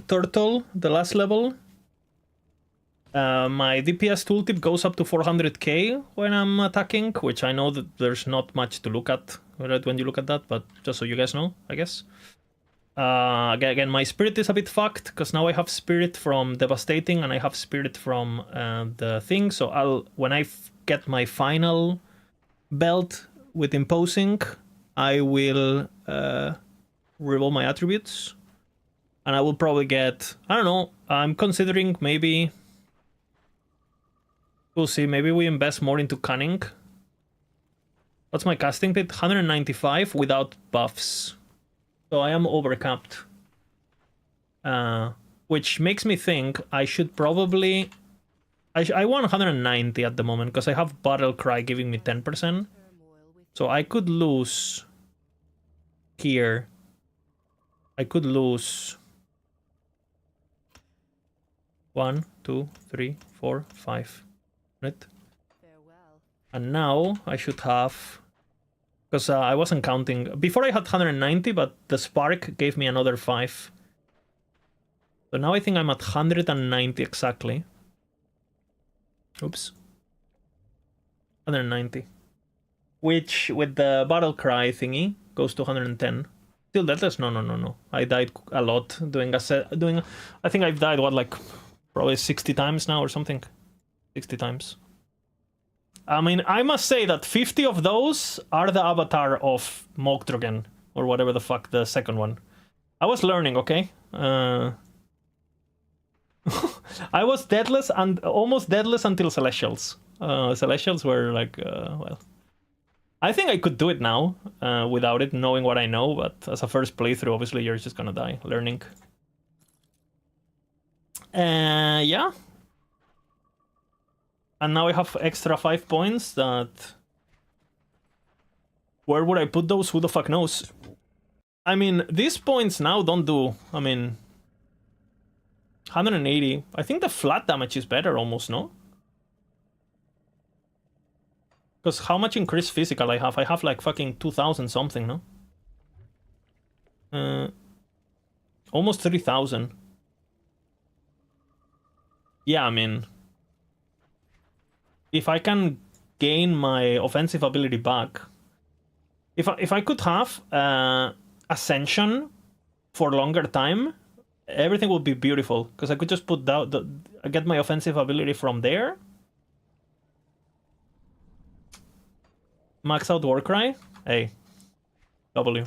Turtle, the last level. My DPS tooltip goes up to 400k when I'm attacking, which I know that there's not much to look at right, when you look at that, but just so you guys know, I guess. Again, my spirit is a bit fucked, because now I have spirit from Devastating, and I have spirit from the thing, so when I get my final belt with Imposing, I will reroll my attributes, and I will probably get, I don't know, I'm considering maybe, we'll see, maybe we invest more into Cunning. What's my casting pit? 195 without buffs. So I am overcapped. Which makes me think I should probably... I want 190 at the moment, because I have Battle Cry giving me 10%. So I could lose... here. I could lose... 1, 2, 3, 4, 5. Right? And now I should have... because I wasn't counting. Before I had 190, but the spark gave me another 5. So now I think I'm at 190 exactly. Oops. 190. Which, with the battle cry thingy, goes to 110. Still deathless? No. I died a lot doing a set. I think I've died, what, like, probably 60 times now or something. 60 times. I mean, I must say that 50 of those are the avatar of Mogdrogen, or whatever the fuck the second one. I was learning, okay? I was deathless and almost deathless until Celestials. Celestials were like, well... I think I could do it now, without it, knowing what I know, but as a first playthrough, obviously you're just gonna die learning. Yeah. And now I have extra 5 points that... where would I put those? Who the fuck knows? I mean, these points now don't do... I mean... 180. I think the flat damage is better almost, no? Because how much increased physical I have? I have like fucking 2,000 something, no? Almost 3,000. Yeah, I mean... if I can gain my offensive ability back... If I could have Ascension for longer time, everything would be beautiful. Because I could just put down get my offensive ability from there. Max out Warcry. Hey. W.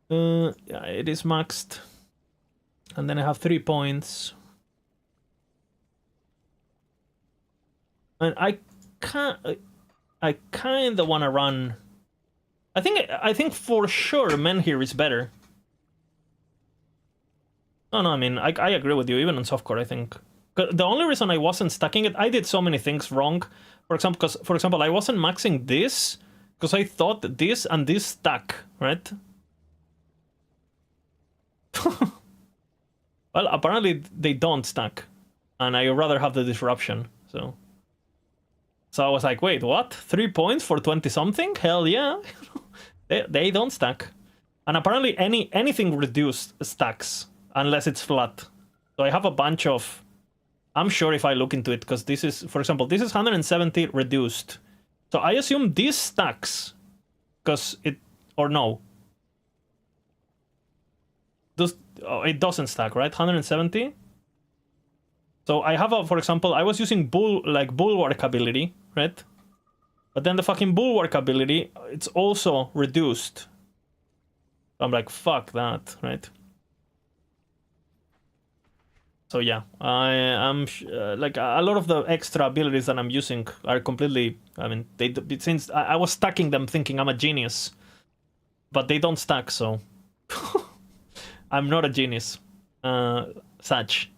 Yeah, it is maxed. And then I have 3 points. And I kinda wanna run... I think for sure Menhir is better. No, I mean, I agree with you, even on softcore, I think. The only reason I wasn't stacking it, I did so many things wrong. For example, I wasn't maxing this, because I thought that this and this stack, right? Well, apparently they don't stack. And I rather have the disruption, so... So I was like, wait, what? 3 points for 20-something? Hell yeah. they don't stack. And apparently anything reduced stacks, unless it's flat. So I have a bunch of... I'm sure if I look into it, because this is, for example, this is 170 reduced. So I assume this stacks, because it... or no. It doesn't stack, right? 170? So I have, for example, I was using Bulwark ability, right? But then the fucking Bulwark ability, it's also reduced. I'm like, fuck that, right? So yeah, I'm like a lot of the extra abilities that I'm using are completely. I mean, since I was stacking them thinking I'm a genius, but they don't stack, so I'm not a genius. Such.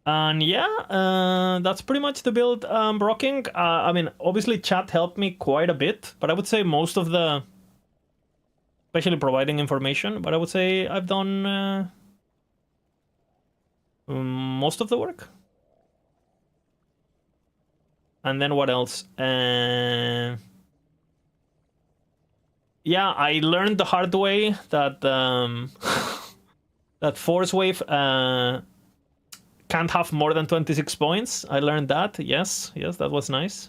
And yeah, that's pretty much the build I'm rocking. I mean, obviously chat helped me quite a bit, but I would say most of the, especially providing information, but I would say I've done most of the work. And then what else? yeah, I learned the hard way that that Force Wave can't have more than 26 points. I learned that. Yes, that was nice.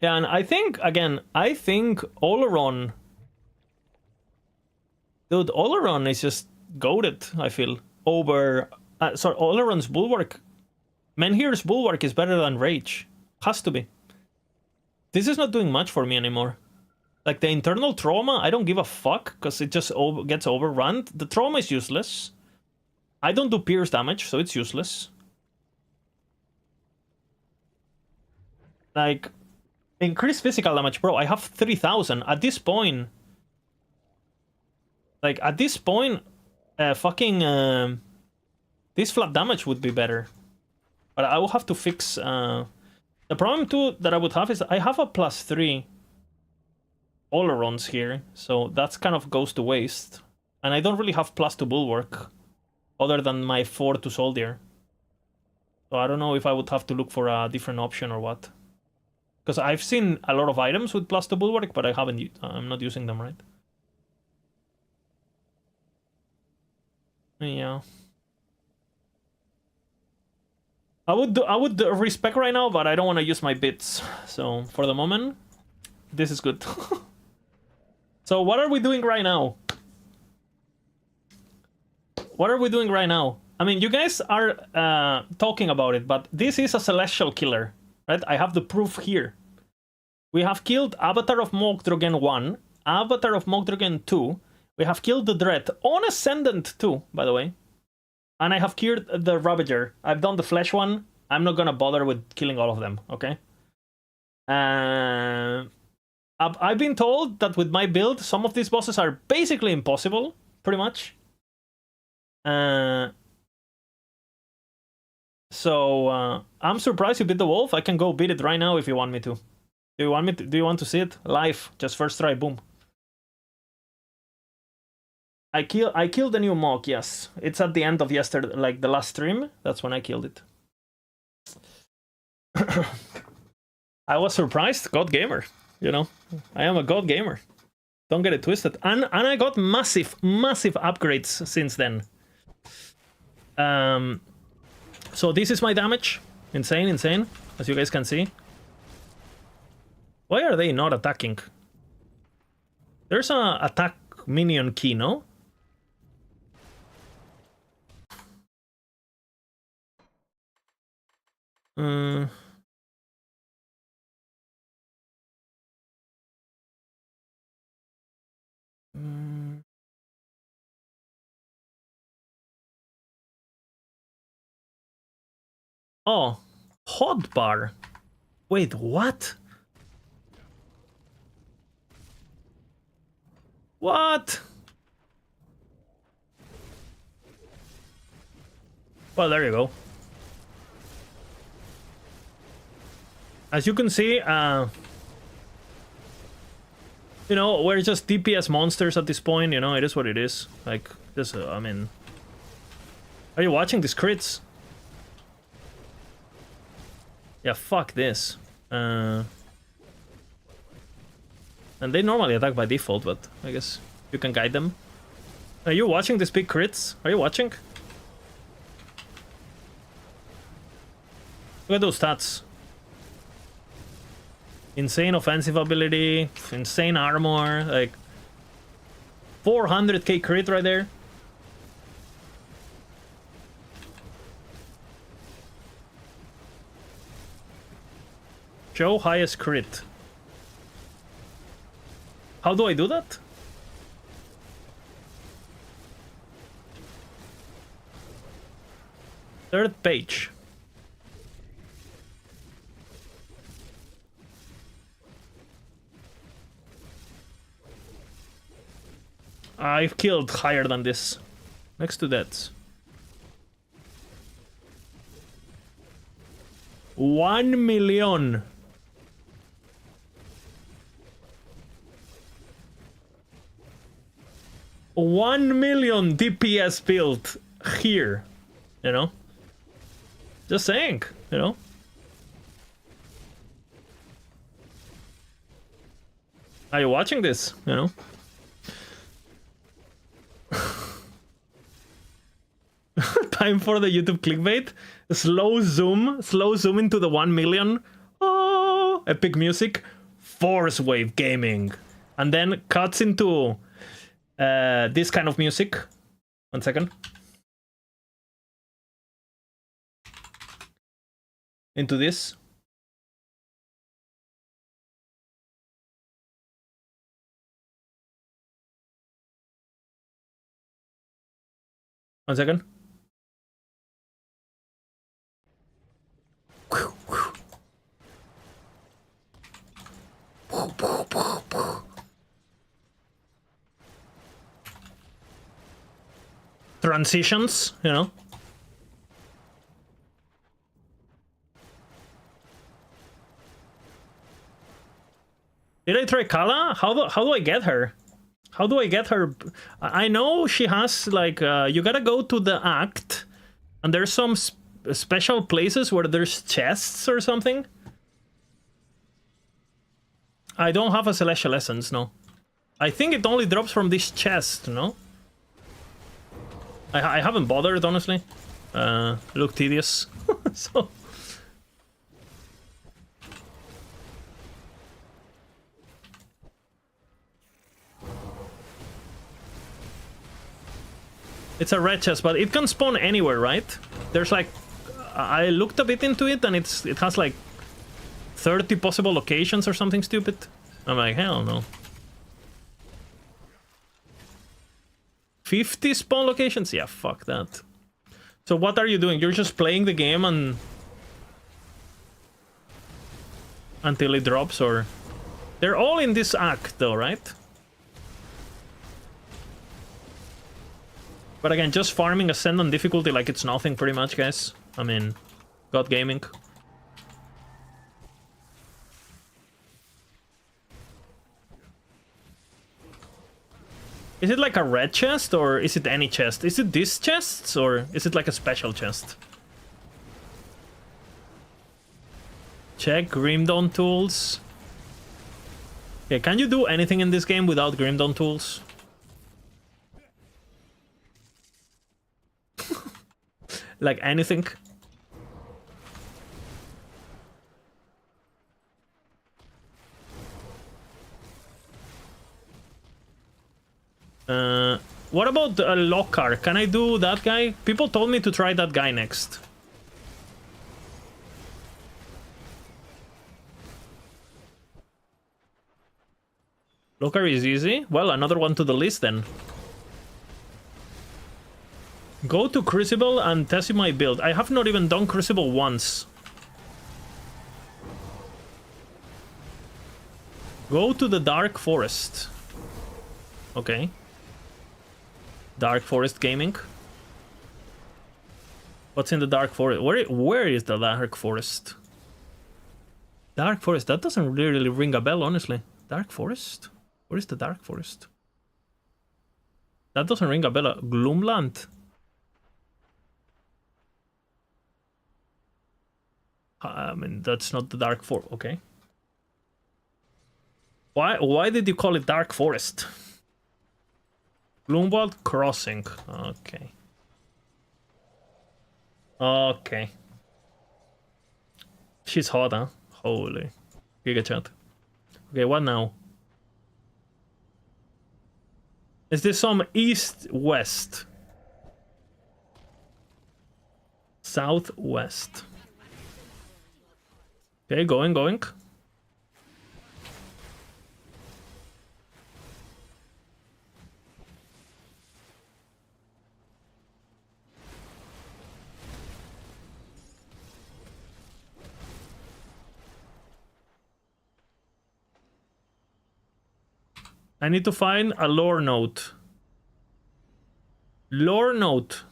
Yeah, and I think Oleron... Dude, Oleron is just goated, I feel. Over... sorry, Oleron's Bulwark... Menhir's Bulwark is better than Rage. Has to be. This is not doing much for me anymore. Like, the internal trauma, I don't give a fuck, because it just gets overrun. The trauma is useless. I don't do pierce damage, so it's useless. Like... Increase physical damage, bro. I have 3,000. At this point... Like, at this point... fucking... this flat damage would be better. But I will have to fix... The problem, too, that I would have is... I have a +3... Olerons here. So that's kind of goes to waste. And I don't really have +2 Bulwark. Other than my 4 to Soldier. So I don't know if I would have to look for a different option or what. Because I've seen a lot of items with +2 Bulwark, but I'm not using them, right? Yeah. I would respec right now, but I don't want to use my bits. So for the moment, this is good. So what are we doing right now? What are we doing right now? I mean, you guys are talking about it, but this is a Celestial Killer, right? I have the proof here. We have killed Avatar of Mogdrogen 1, Avatar of Mogdrogen 2. We have killed the Dread on Ascendant 2, by the way. And I have killed the Ravager. I've done the Flesh one. I'm not gonna bother with killing all of them, okay? I've been told that with my build, some of these bosses are basically impossible, pretty much. So I'm surprised you beat the wolf. I can go beat it right now if you want me to. Do you want to see it live? Just first try, boom. I killed the new Mog, yes. It's at the end of yesterday, like the last stream. That's when I killed it. I was surprised, God Gamer. You know, I am a God Gamer. Don't get it twisted. And I got massive upgrades since then. So this is my damage. Insane, as you guys can see. Why are they not attacking? There's a attack minion key, no? Oh, hotbar. Wait, what? What? Well, there you go. As you can see, you know, we're just DPS monsters at this point, you know, it is what it is. Like, this, I mean... Are you watching these crits? Yeah, fuck this. And they normally attack by default, but I guess you can guide them. Are you watching these big crits? Are you watching? Look at those stats. Insane offensive ability, insane armor, like 400k crit right there. Show highest crit. How do I do that? Third page. I've killed higher than this. Next to that. 1 million. $1 million DPS build here, you know? Just saying, you know? Are you watching this? You know? Time for the YouTube clickbait. Slow zoom into the 1 million. Oh, epic music. Force Wave Gaming. And then cuts into this kind of music. 1 second. Into this. One second. Transitions, you know. Did I try Kala? How do I get her? How do I get her? I know she has like you gotta go to the act, and there's some special places where there's chests or something. I don't have a Celestial Essence, no. I think it only drops from this chest, no? I haven't bothered, honestly. Look tedious. So... It's a red chest, but it can spawn anywhere, right? There's like... I looked a bit into it, and it has like 30 possible locations or something stupid. I'm like, hell no. 50 spawn locations? Yeah, fuck that. So what are you doing? You're just playing the game and... until it drops, or... They're all in this act, though, right? But again, just farming Ascendant difficulty like it's nothing, pretty much, guys. I mean, God Gaming. Is it like a red chest, or is it any chest? Is it this chest, or is it like a special chest? Check Grim Dawn tools. Okay, can you do anything in this game without Grim Dawn tools? Like anything? What about Lokar? Can I do that guy? People told me to try that guy next. Lokar is easy. Well, another one to the list then. Go to Crucible and test my build. I have not even done Crucible once. Go to the Dark Forest. Okay. Dark Forest Gaming. What's in the Dark Forest? Where is the Dark Forest? Dark Forest, that doesn't really ring a bell, honestly. Dark Forest? Where is the Dark Forest? That doesn't ring a bell. Gloomland? I mean, that's not the Dark Forest. Okay. Why did you call it Dark Forest? Gloomwald Crossing. Okay. Okay. She's hot, huh? Holy. Giga chat. Okay, what now? Is this some east-west? Southwest. Okay, going. I need to find a lore note. Lore note.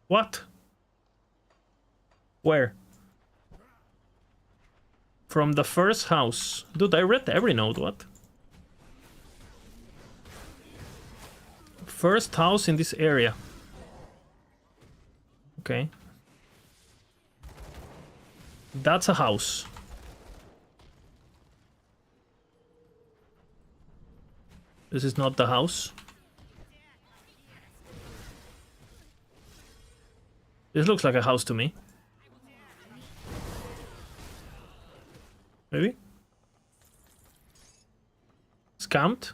What? Where? From the first house. Dude, I read every note, what? First house in this area. Okay. that's a house. This is not the house. This looks like a house to me. Maybe? Scammed?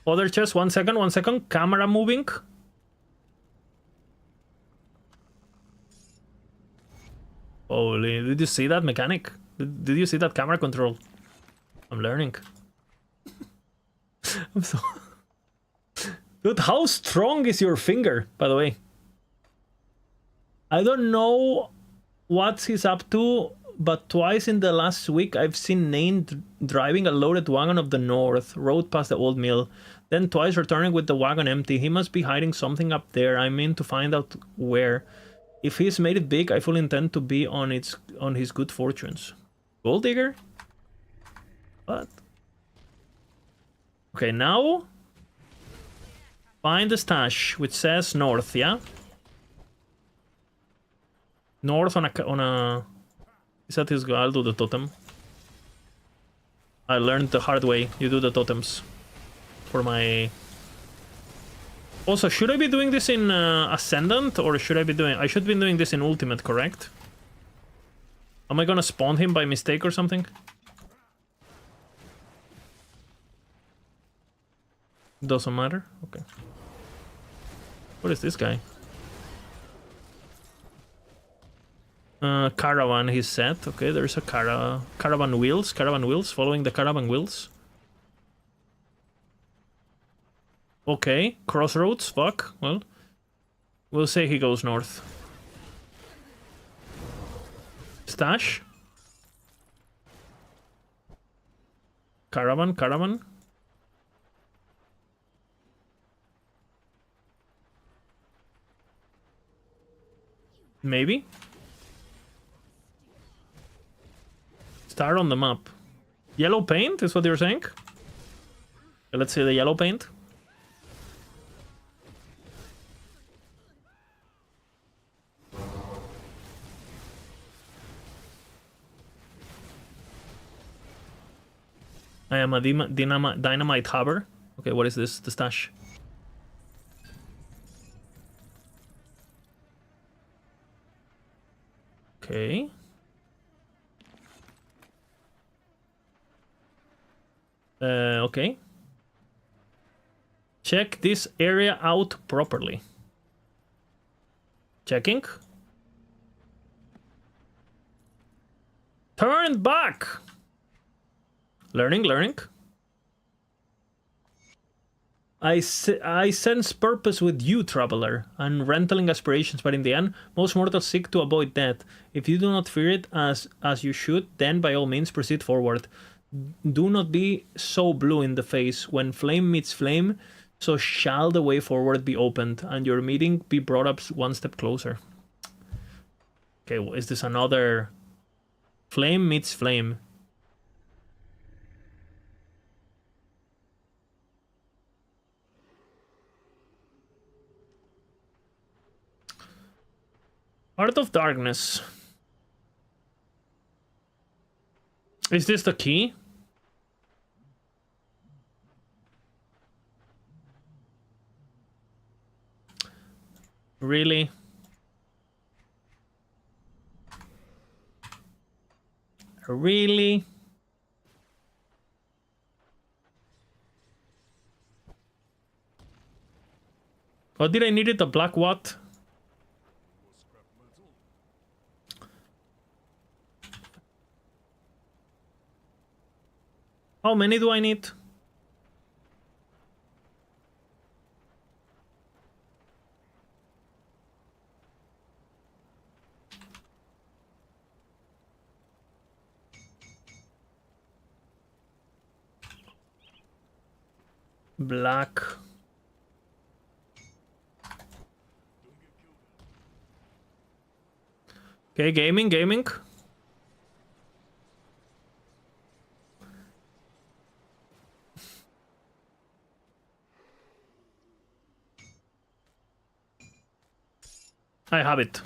Other chest, 1 second, 1 second. Camera moving. Holy, did you see that mechanic? Did you see that camera control? I'm learning. I'm so... Dude, how strong is your finger, by the way? I don't know what he's up to, but twice in the last week I've seen Nain driving a loaded wagon of the north, road past the old mill, then twice returning with the wagon empty. He must be hiding something up there. I mean to find out where. If he's made it big, I fully intend to be on his good fortunes. Gold digger? What? Okay, now find the stash, which says north, yeah? North on a... Is that his guy? I'll do the totem. I learned the hard way. You do the totems. For my... Also, should I be doing this in Ascendant, or should I be doing... I should be doing this in Ultimate, correct? Am I gonna spawn him by mistake or something? Doesn't matter? Okay. What is this guy? Caravan, he said. Okay, there's a caravan wheels. Caravan wheels, following the caravan wheels. Okay, crossroads, fuck. Well, we'll say he goes north. Stash. Caravan. Maybe. Star on the map. Yellow paint is what you're saying? Okay, let's see the yellow paint. I am a dynamite harbor. Okay, what is this? The stash. Okay. Okay. Check this area out properly. Checking. Turn back! Learning. I sense purpose with you, traveler, and rentling aspirations, but in the end, most mortals seek to avoid death. If you do not fear it as you should, then by all means proceed forward. Do not be so blue in the face. When flame meets flame, so shall the way forward be opened, and your meeting be brought up one step closer. Okay, is this another... Flame meets flame. Heart of Darkness. Is this the key? Really? Really? What did I need it? The black what? How many do I need? Black. Okay, gaming. I have it.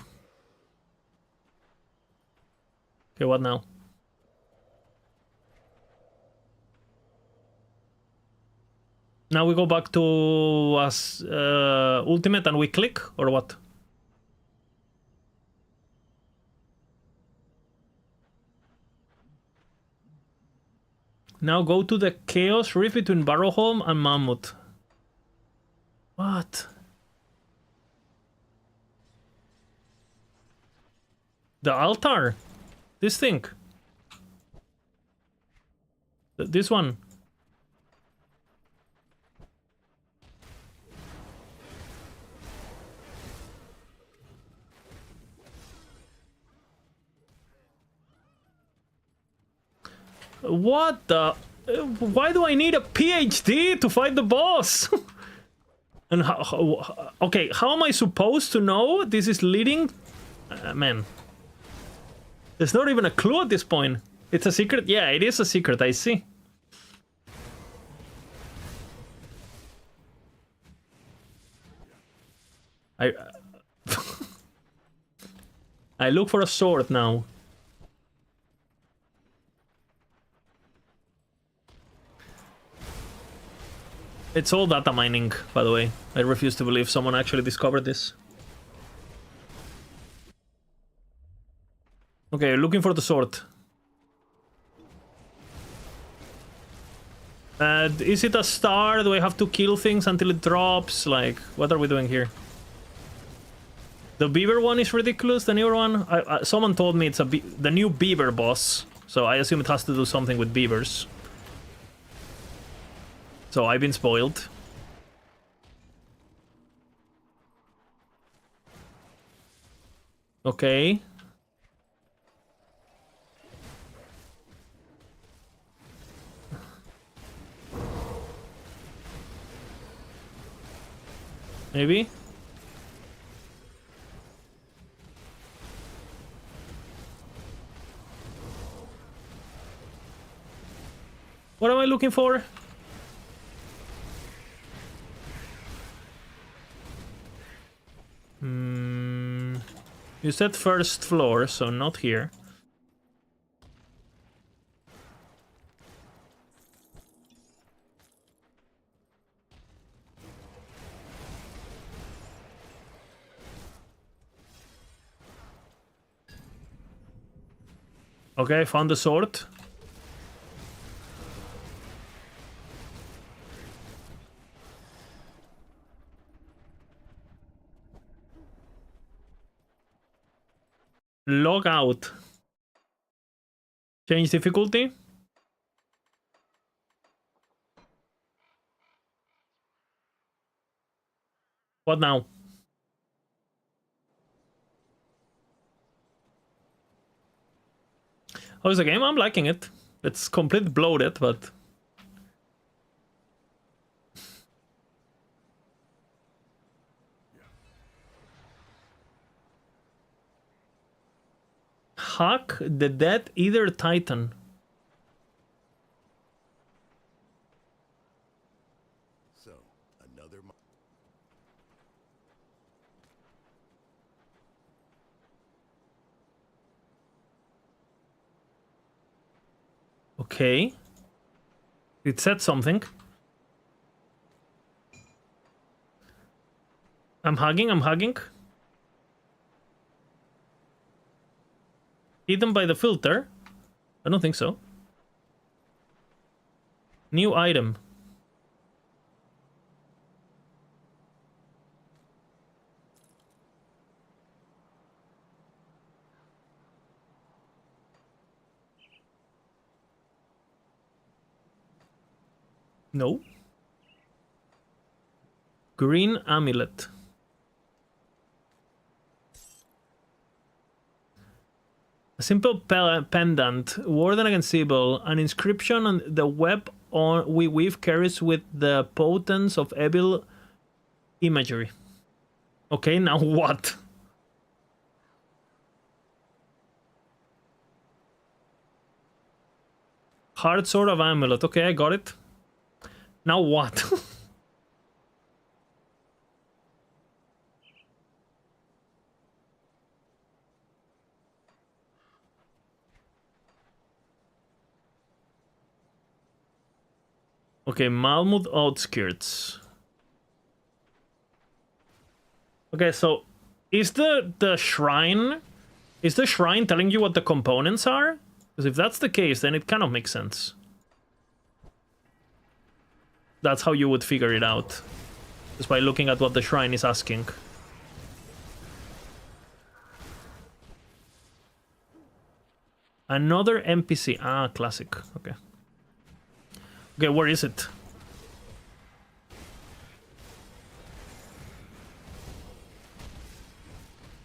Okay, what now? Now we go back to ultimate and we click, or what? Now go to the Chaos Rift between Barrowholm and Mammoth. What? The altar? This thing? This one? What the? Why do I need a PhD to fight the boss? And okay, how am I supposed to know this is leading? Man. There's not even a clue at this point. It's a secret? Yeah, it is a secret, I see. I look for a sword now. It's all data mining, by the way. I refuse to believe someone actually discovered this. Okay, looking for the sword. Is it a star? Do I have to kill things until it drops? Like, what are we doing here? The beaver one is ridiculous, the newer one. Someone told me it's the new beaver boss, so I assume it has to do something with beavers. So I've been spoiled. Okay. Maybe? What am I looking for? You said first floor, so not here. Okay, found the sword. Log out. Change difficulty. What now? How's the game? I'm liking it. It's completely bloated, but... Hack the Dead Eater Titan. So, another... Okay. It said something. I'm hugging. Hidden by the filter? I don't think so. New item. No. Green amulet. A simple pendant, warded against evil, an inscription on the web we weave carries with the potence of evil imagery. Okay, now what? Hard sword of amulet. Okay, I got it. Now what? Okay, Malmud Outskirts. Okay, so is the shrine telling you what the components are? Because if that's the case, then it kind of makes sense. That's how you would figure it out. Just by looking at what the shrine is asking. Another NPC. Ah, classic. Okay. Okay, where is it?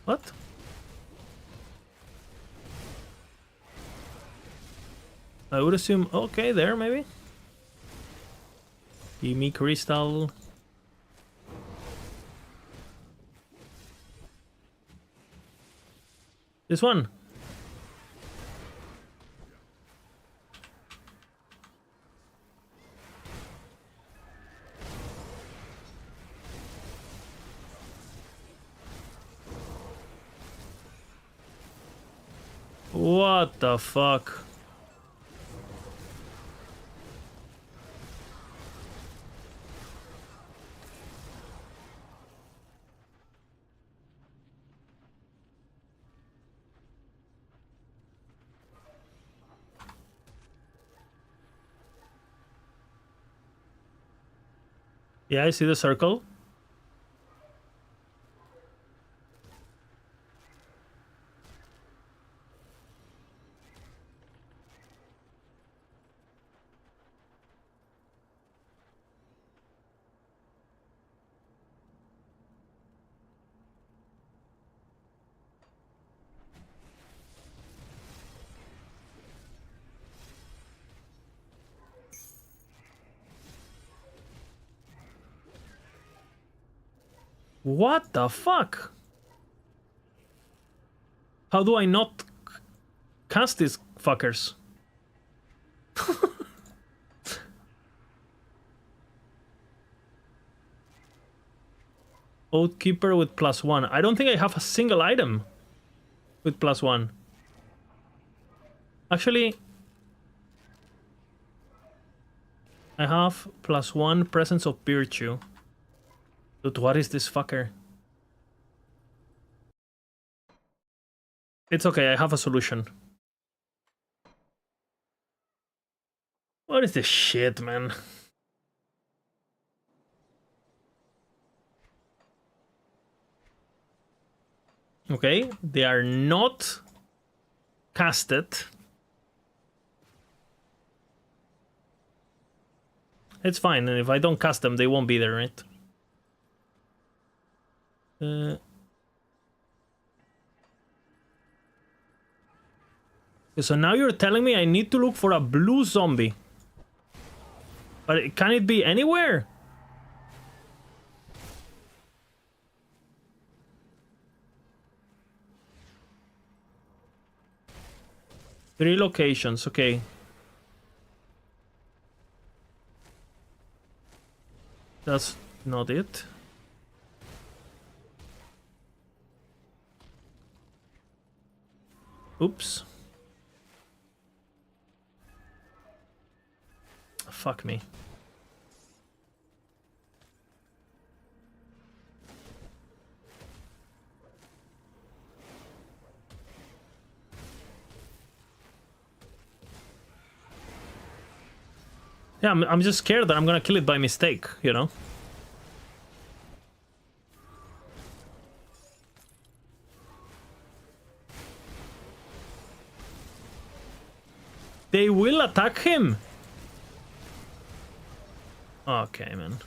What? I would assume... Okay, there, maybe? Give me crystal. This one. What the fuck? Yeah, I see the circle. What the fuck? How do I not cast these fuckers? Oathkeeper with +1. I don't think I have a single item with +1. Actually, I have +1 Presence of Virtue. Dude, what is this fucker? It's okay, I have a solution. What is this shit, man? Okay, they are not casted. It's fine, and if I don't cast them, they won't be there, right? Okay, so now you're telling me I need to look for a blue zombie. But can it be anywhere? Three locations, okay. That's not it. Oops. Fuck me. Yeah, I'm just scared that I'm gonna kill it by mistake, you know? They will attack him! Okay, man.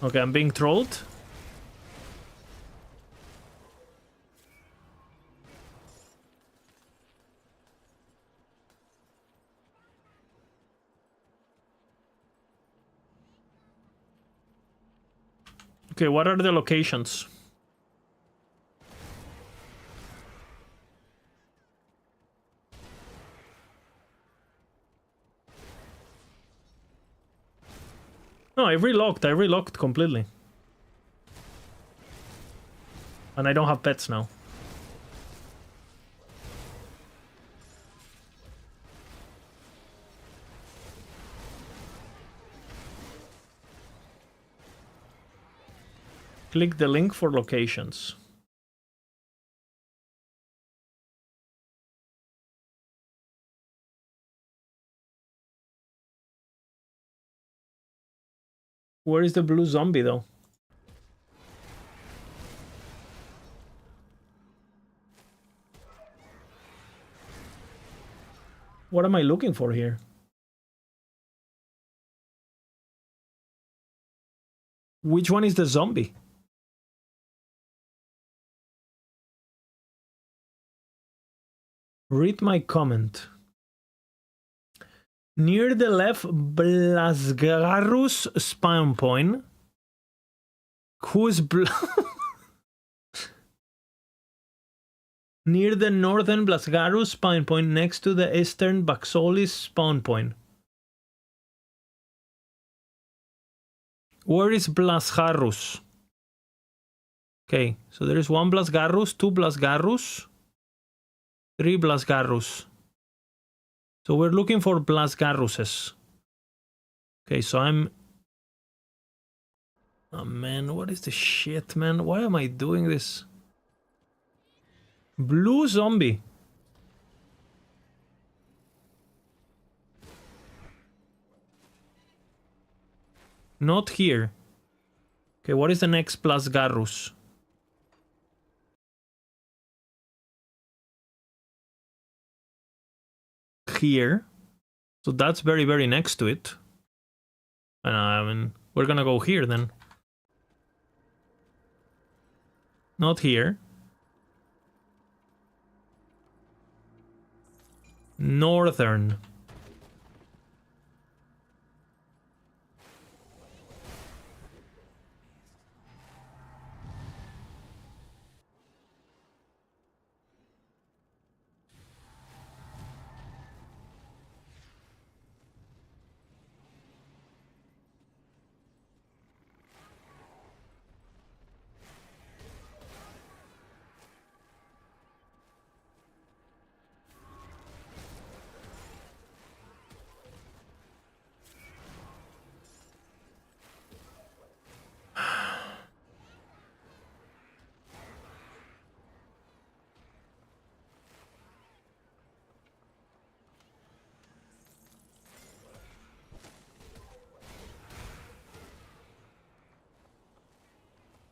Okay, I'm being trolled. Okay, what are the locations? No, I relocked completely. And I don't have pets now. Click the link for locations. Where is the blue zombie, though? What am I looking for here? Which one is the zombie? Read my comment. Near the left Blasgarus spawn point. Who's near the northern Blasgarus spawn point next to the eastern Baxolis spawn point. Where is Blasgarus? Okay, so there is one Blasgarus, two Blasgarus, three Blasgarus. So we're looking for Blasgaruses. Okay, so I'm... Oh man, what is the shit, man? Why am I doing this? Blue zombie. Not here. Okay, what is the next Blasgarus? Here. So that's very, very next to it. And I mean, we're gonna go here then. Not here. Northern.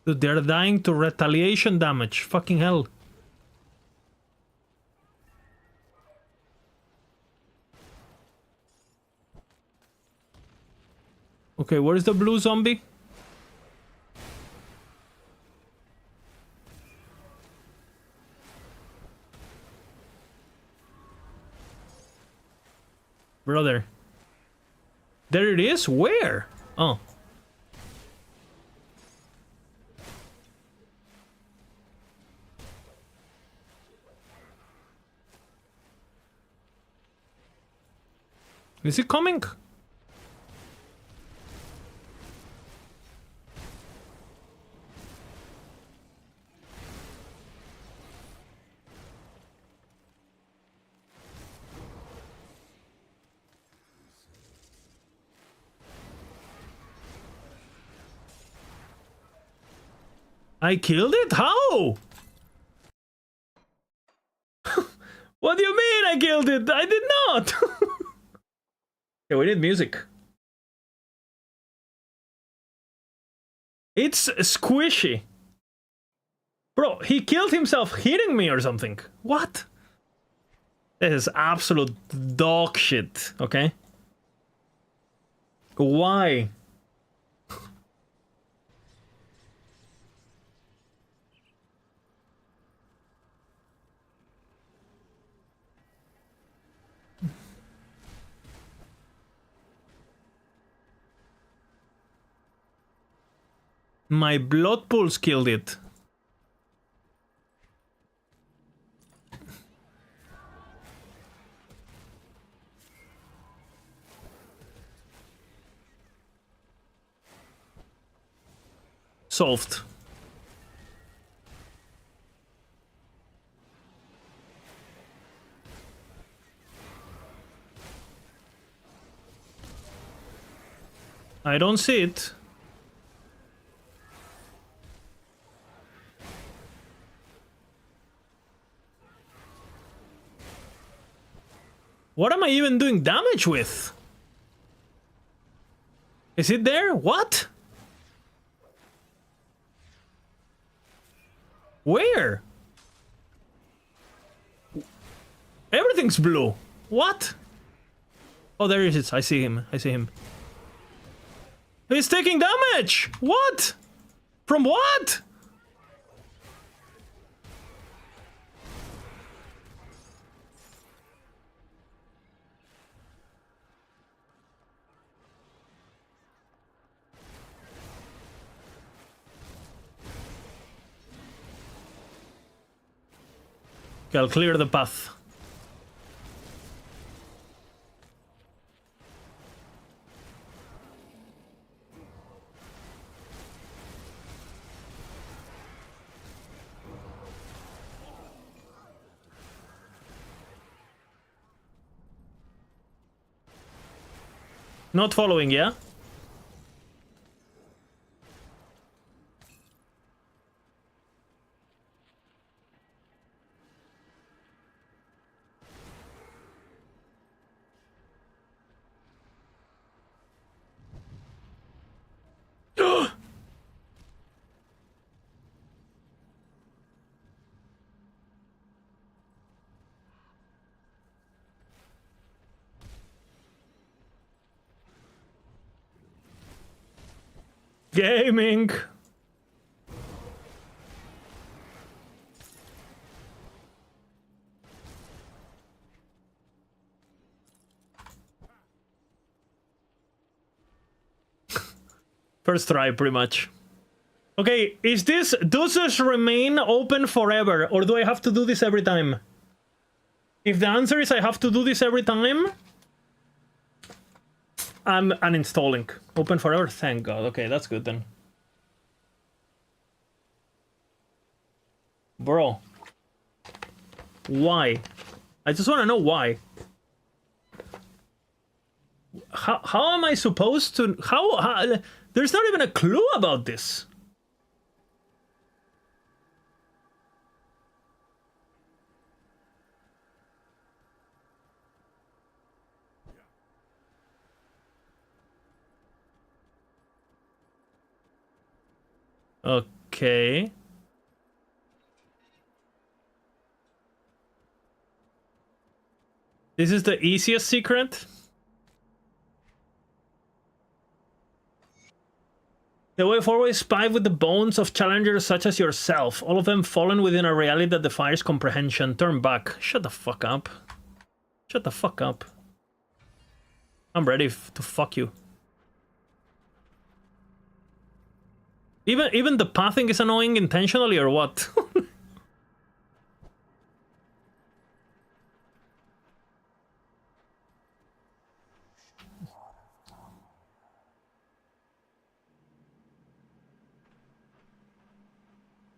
Dude, they're dying to retaliation damage. Fucking hell. Okay, where is the blue zombie? Brother. There it is? Where? Oh. Is he coming? I killed it? How? What do you mean I killed it? I did not! Okay, we need music. It's squishy. Bro, he killed himself hitting me or something. What? This is absolute dog shit, okay? Why? My blood pulse killed it. Solved. I don't see it. What am I even doing damage with? Is it there? What? Where? Everything's blue. What? Oh, there he is. I see him. I see him. He's taking damage! What? From what? Okay, I'll clear the path. Not following, yeah? Gaming. First try, pretty much. Okay, does this remain open forever, or do I have to do this every time? If the answer is I have to do this every time, I'm uninstalling. Open forever, thank God. Okay, that's good then. Bro. Why? I just want to know why. How am I supposed to... How... There's not even a clue about this. Okay. This is the easiest secret. The way forward is paved with the bones of challengers such as yourself, all of them fallen within a reality that defies comprehension. Turn back. Shut the fuck up. Shut the fuck up. I'm ready to fuck you. Even the pathing is annoying intentionally or what?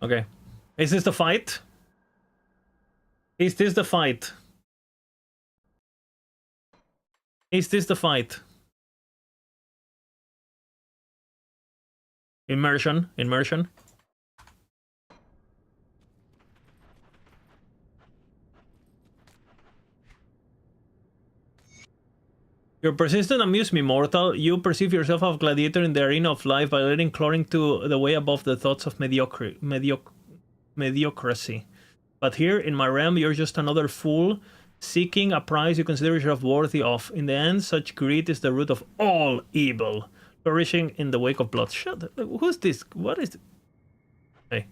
Okay. Is this the fight? Is this the fight? Is this the fight? Immersion. Immersion. Your persistence amused me, mortal. You perceive yourself as a gladiator in the arena of life, violating, clawing to the way above the thoughts of mediocrity. But here, in my realm, you're just another fool, seeking a prize you consider yourself worthy of. In the end, such greed is the root of all evil, flourishing in the wake of bloodshed. Who's this? What is... Hey.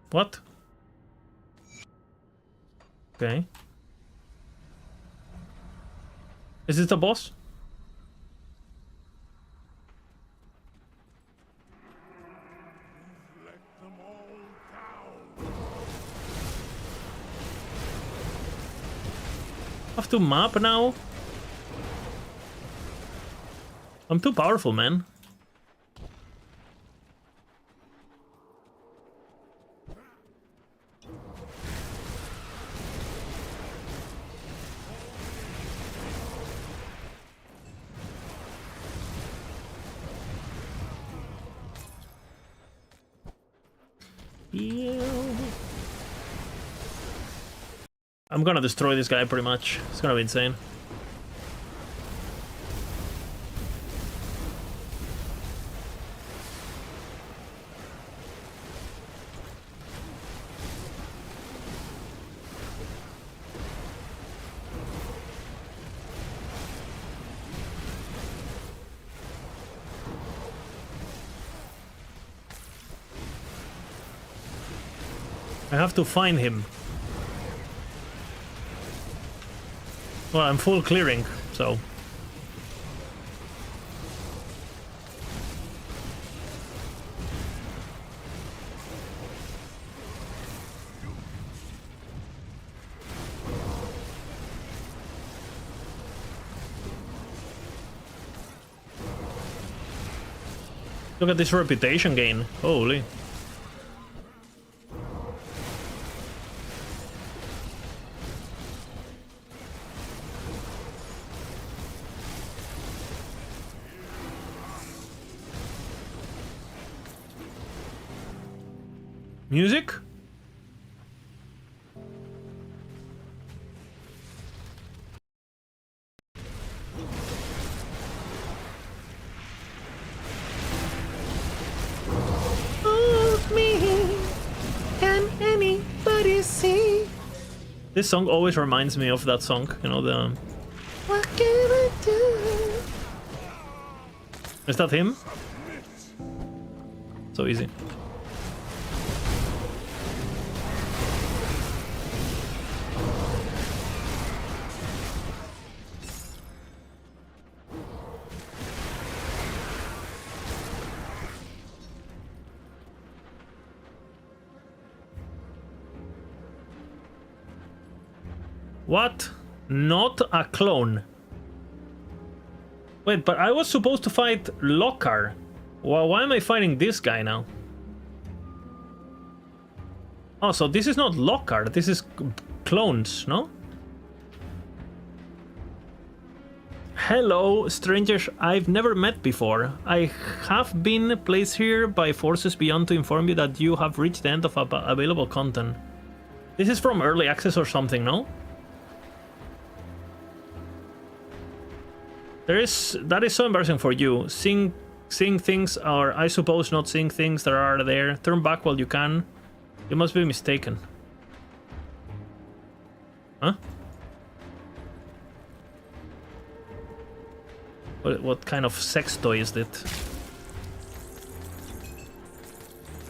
What? Okay. Is this the boss? Have to map now? I'm too powerful, man. heal. I'm gonna destroy this guy pretty much. It's gonna be insane. I have to find him. Well, I'm full clearing, so... Look at this reputation gain. Holy. Music? This song always reminds me of that song, you know, the... What can I do? Is that him? So easy. What? Not a clone. Wait, but I was supposed to fight Lockhart. Why am I fighting this guy now? Oh, so this is not Lockhart. This is clones, no? Hello, strangers I've never met before. I have been placed here by forces beyond to inform you that you have reached the end of available content. This is from early access or something, no? That is so embarrassing for you. Seeing things, or I suppose not seeing things that are there. Turn back while you can. You must be mistaken. Huh? What kind of sex toy is it?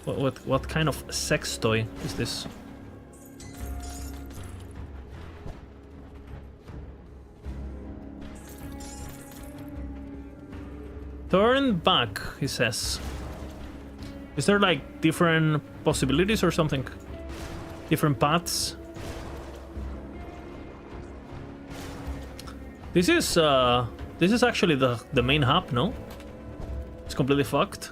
What kind of sex toy is this? Turn back, he says. Is there like different possibilities or something? Different paths? This is actually the main hub, no? It's completely fucked.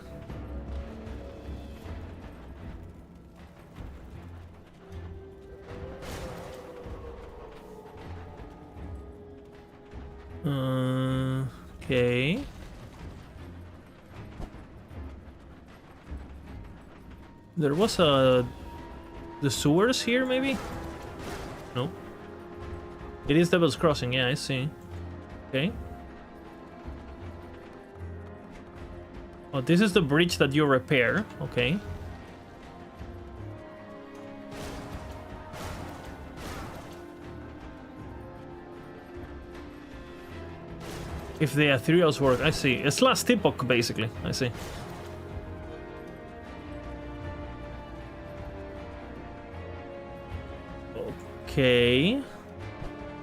Okay. There was the sewers here, maybe? No. It is Devil's Crossing, yeah, I see. Okay. Oh, this is the bridge that you repair. Okay. If the ethereals work, I see. It's last epoch, basically. I see. Okay.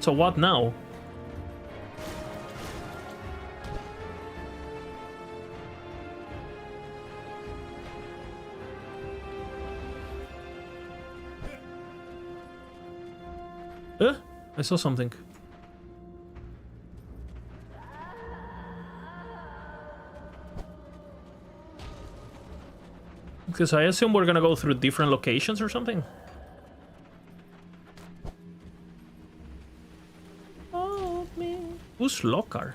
So what now? I saw something. Because I assume we're gonna go through different locations or something. Oh, man. Who's Lockhart?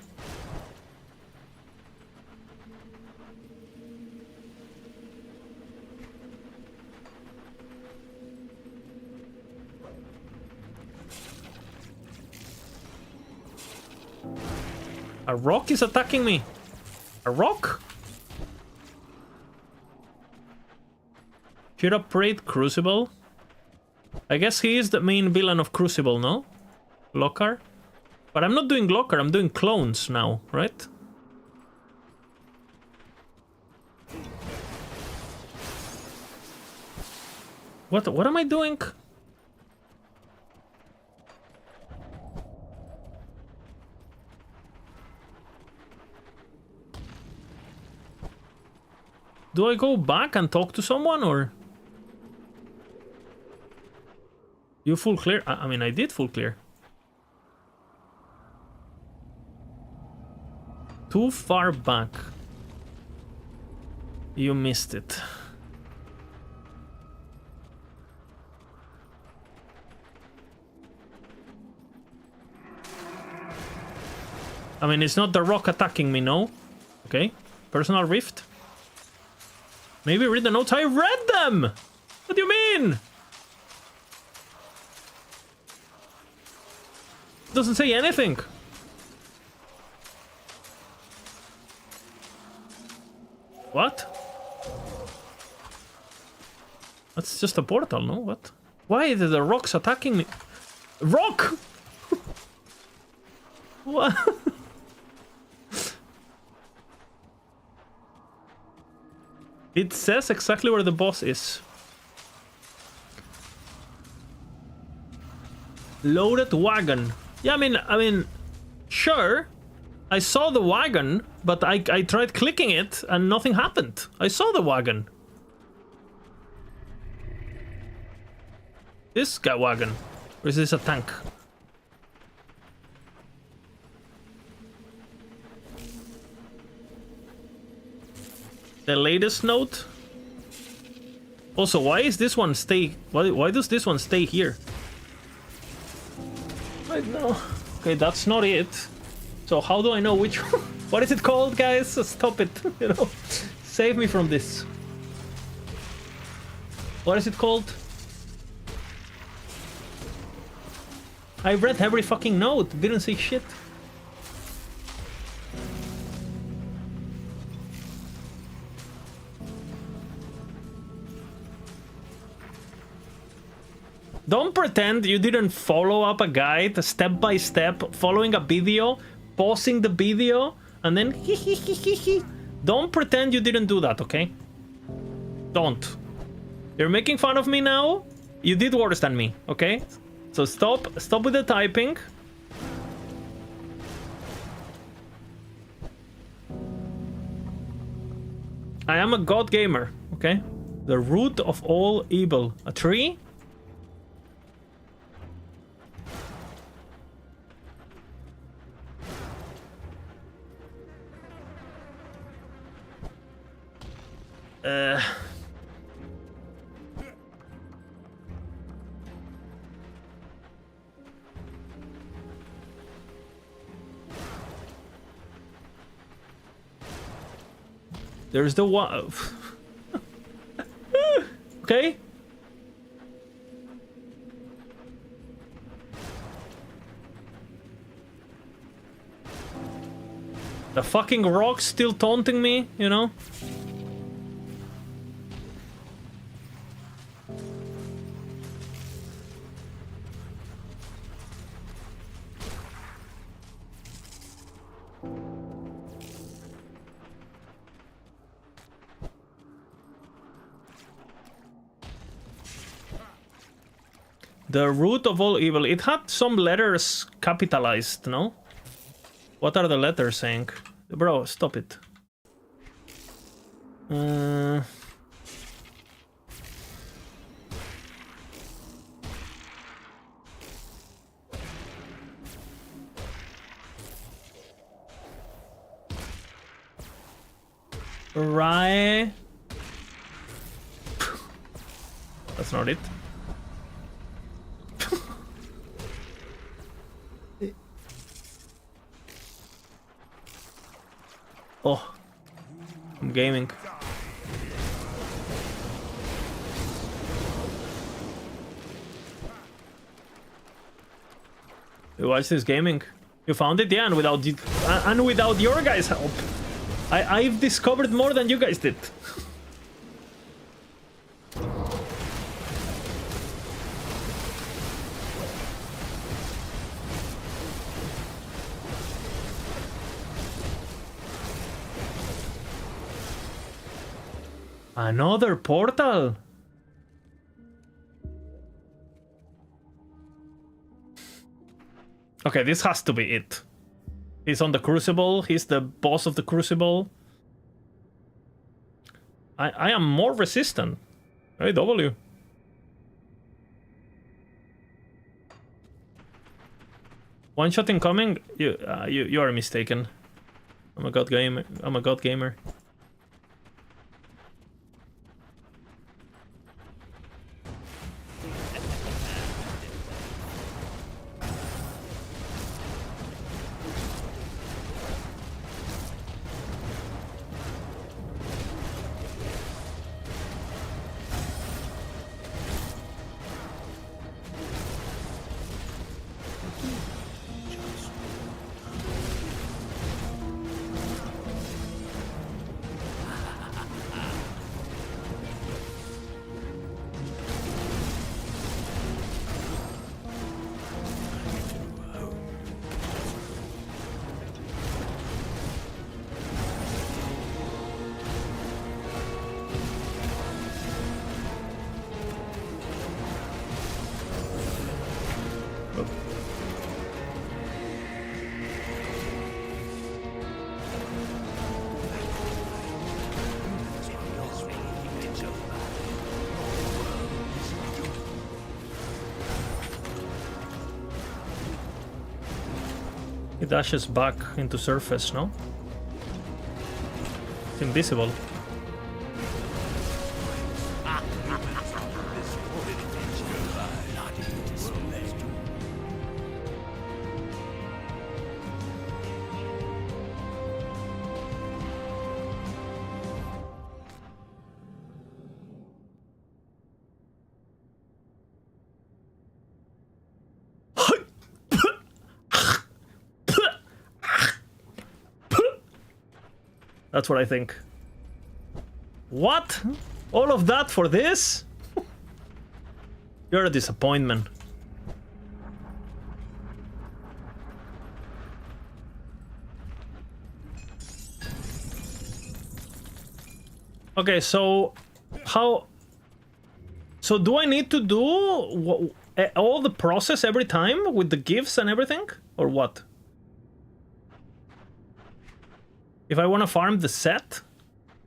A rock is attacking me. A rock? Should upgrade Crucible. I guess he is the main villain of Crucible, no? Lockar? But I'm not doing Lockar, I'm doing clones now, right? What am I doing? Do I go back and talk to someone, or? You full clear? I mean, I did full clear. Too far back. You missed it. I mean, it's not the rock attacking me, no? Okay. Personal rift. Maybe read the notes. I read them! What do you mean? Doesn't say anything. What? That's just a portal, no? What? Why are the rocks attacking me? Rock! What? It says exactly where the boss is. Loaded wagon. Yeah, I mean, sure. I saw the wagon, but I tried clicking it and nothing happened. I saw the wagon. This guy wagon. Or is this a tank? The latest note. Also, why is this one stay? Why does this one stay here? I know. Okay, that's not it. So how do I know which one? What is it called, guys? Stop it. You know, save me from this. What is it called? I read every fucking note. Didn't say shit. Don't pretend you didn't follow up a guide step by step, following a video, pausing the video, and then Don't pretend you didn't do that, okay? Don't. You're making fun of me now? You did worse than me, okay? So stop with the typing. I am a god gamer, okay? The root of all evil. A tree? There's the one. Okay. The fucking rock's still taunting me, you know? The root of all evil. It had some letters capitalized, no? What are the letters saying? Bro, stop it. Right. That's not it. Oh, I'm gaming. You watch this gaming? You found it, yeah, and without your guys' help. I've discovered more than you guys did. Another portal. Okay, this has to be it. He's on the Crucible. He's the boss of the Crucible. I am more resistant. Hey, W. One shot incoming. You are mistaken. I'm a god gamer. I'm a god gamer. He dashes back into surface, no? It's invisible. That's what I think. What? All of that for this? You're a disappointment. Okay, so how... So do I need to do all the process every time with the gifts and everything? Or what? If I want to farm the set?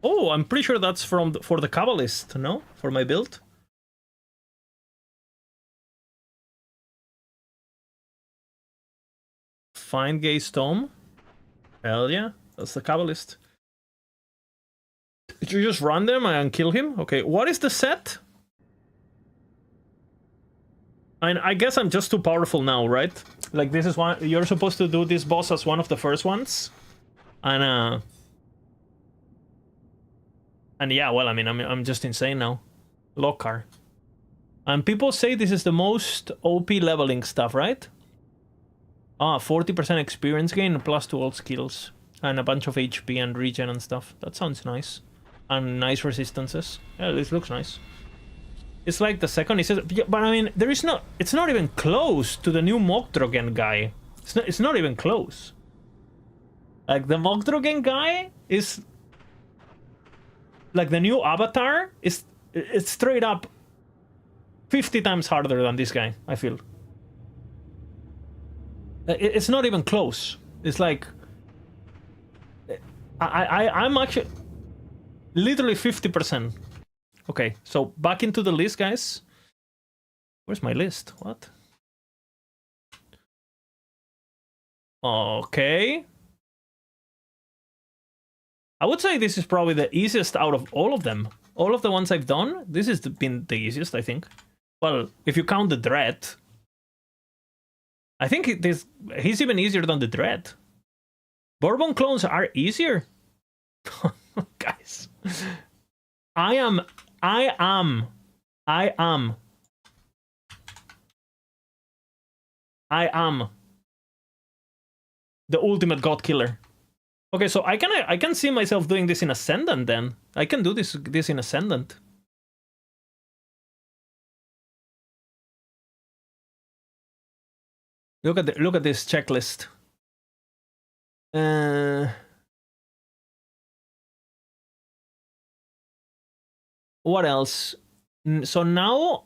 Oh, I'm pretty sure that's for the Kabbalist, no? For my build? Find Gaze Tome? Hell yeah, that's the Kabbalist. Did you just run them and kill him? Okay, what is the set? I guess I'm just too powerful now, right? Like, this is one... You're supposed to do this boss as one of the first ones. And yeah, well, I mean, I'm just insane now. Lokar. And people say this is the most OP leveling stuff, right? Ah, 40% experience gain plus 2 old skills. And a bunch of HP and regen and stuff. That sounds nice. And nice resistances. Yeah, this looks nice. It's like the second, he says, but I mean, there is not, it's not even close to the new Mogdrogen guy. It's not even close. Like, the Mogdrogen guy is... Like, the new avatar is... It's straight up 50 times harder than this guy, I feel. It's not even close. It's like... I'm actually... Literally 50%. Okay, so back into the list, guys. Where's my list? What? Okay. I would say this is probably the easiest out of all of them. All of the ones I've done, this has been the easiest, I think. Well, if you count the Dread. I think he's even easier than the Dread. Bourbon clones are easier. Guys. I am The ultimate god killer. Okay, so I can see myself doing this in Ascendant then. I can do this in Ascendant. Look at this checklist. What else? So now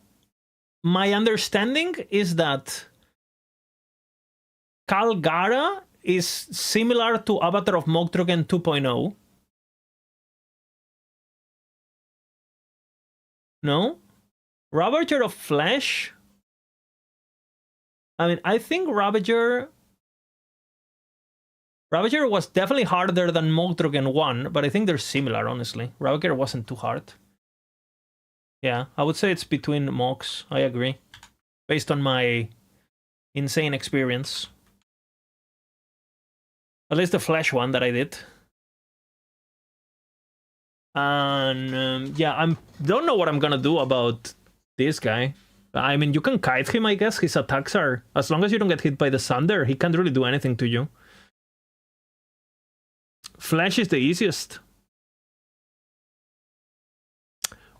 my understanding is that Kalgara is similar to Avatar of Mogdrogen 2.0. No? Ravager of Flesh? I mean, I think Ravager was definitely harder than Mogdrogen 1, but I think they're similar, honestly. Ravager wasn't too hard. Yeah, I would say it's between Mogs. I agree. Based on my insane experience. At least the Flash one that I did. And yeah, don't know what I'm gonna do about this guy. I mean, you can kite him, I guess. His attacks are... As long as you don't get hit by the Thunder, he can't really do anything to you. Flash is the easiest.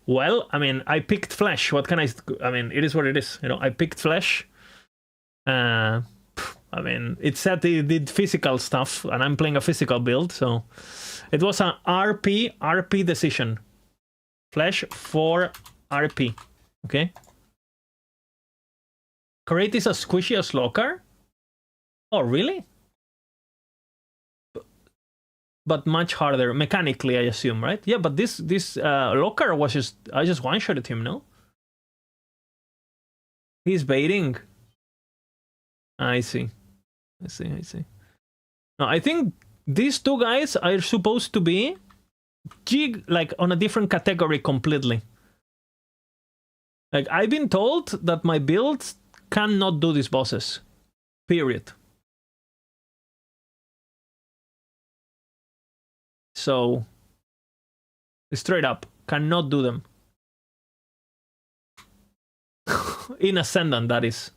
Well, I mean, I picked Flash. What can I mean, it is what it is. You know, I picked Flash. I mean, it said it did physical stuff, and I'm playing a physical build, so... It was an RP decision. Flash for RP. Okay? Crate is as squishy as Lokar? Oh, really? But much harder, mechanically, I assume, right? Yeah, but this Lokar was just... I just one-shotted him, no? He's baiting. I see. No, I think these two guys are supposed to be like on a different category completely. Like, I've been told that my builds cannot do these bosses. Period. So, straight up, cannot do them. In Ascendant, that is.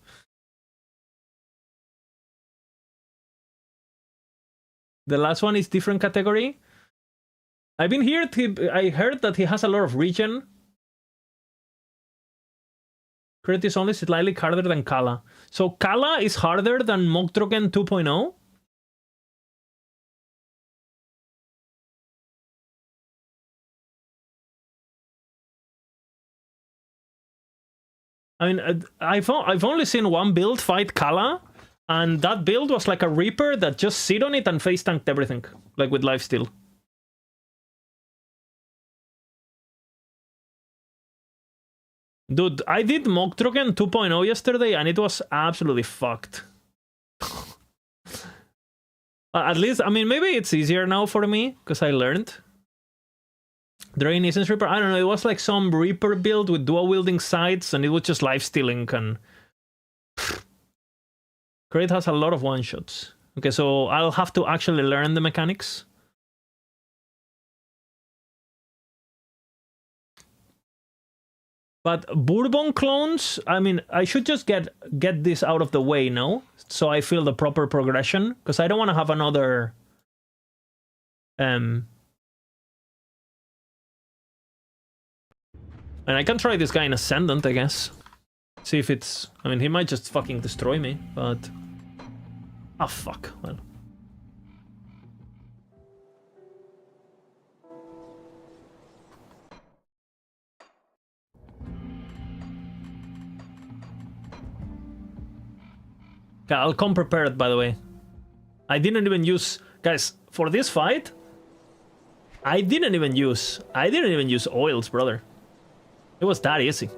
The last one is different category. I've been here. I heard that he has a lot of regen. Crit is only slightly harder than Kala. So Kala is harder than Mogdrogen 2.0? I mean, I've only seen one build fight Kala, and that build was like a Reaper that just sit on it and face tanked everything, like with lifesteal. Dude, I did Mogdrogen 2.0 yesterday, and it was absolutely fucked. At least, I mean, maybe it's easier now for me, because I learned. Drain Essence Reaper, I don't know, it was like some Reaper build with dual-wielding sides, and it was just lifestealing, and... Crate has a lot of one-shots. Okay, so I'll have to actually learn the mechanics. But Bourbon clones, I mean, I should just get this out of the way, no? So I feel the proper progression, because I don't want to have another... And I can try this guy in Ascendant, I guess. See if it's... I mean, he might just fucking destroy me, but... Ah, fuck. Well... Okay, I'll come prepared, by the way. I didn't even use... Guys, for this fight... I didn't even use oils, brother. It was that easy.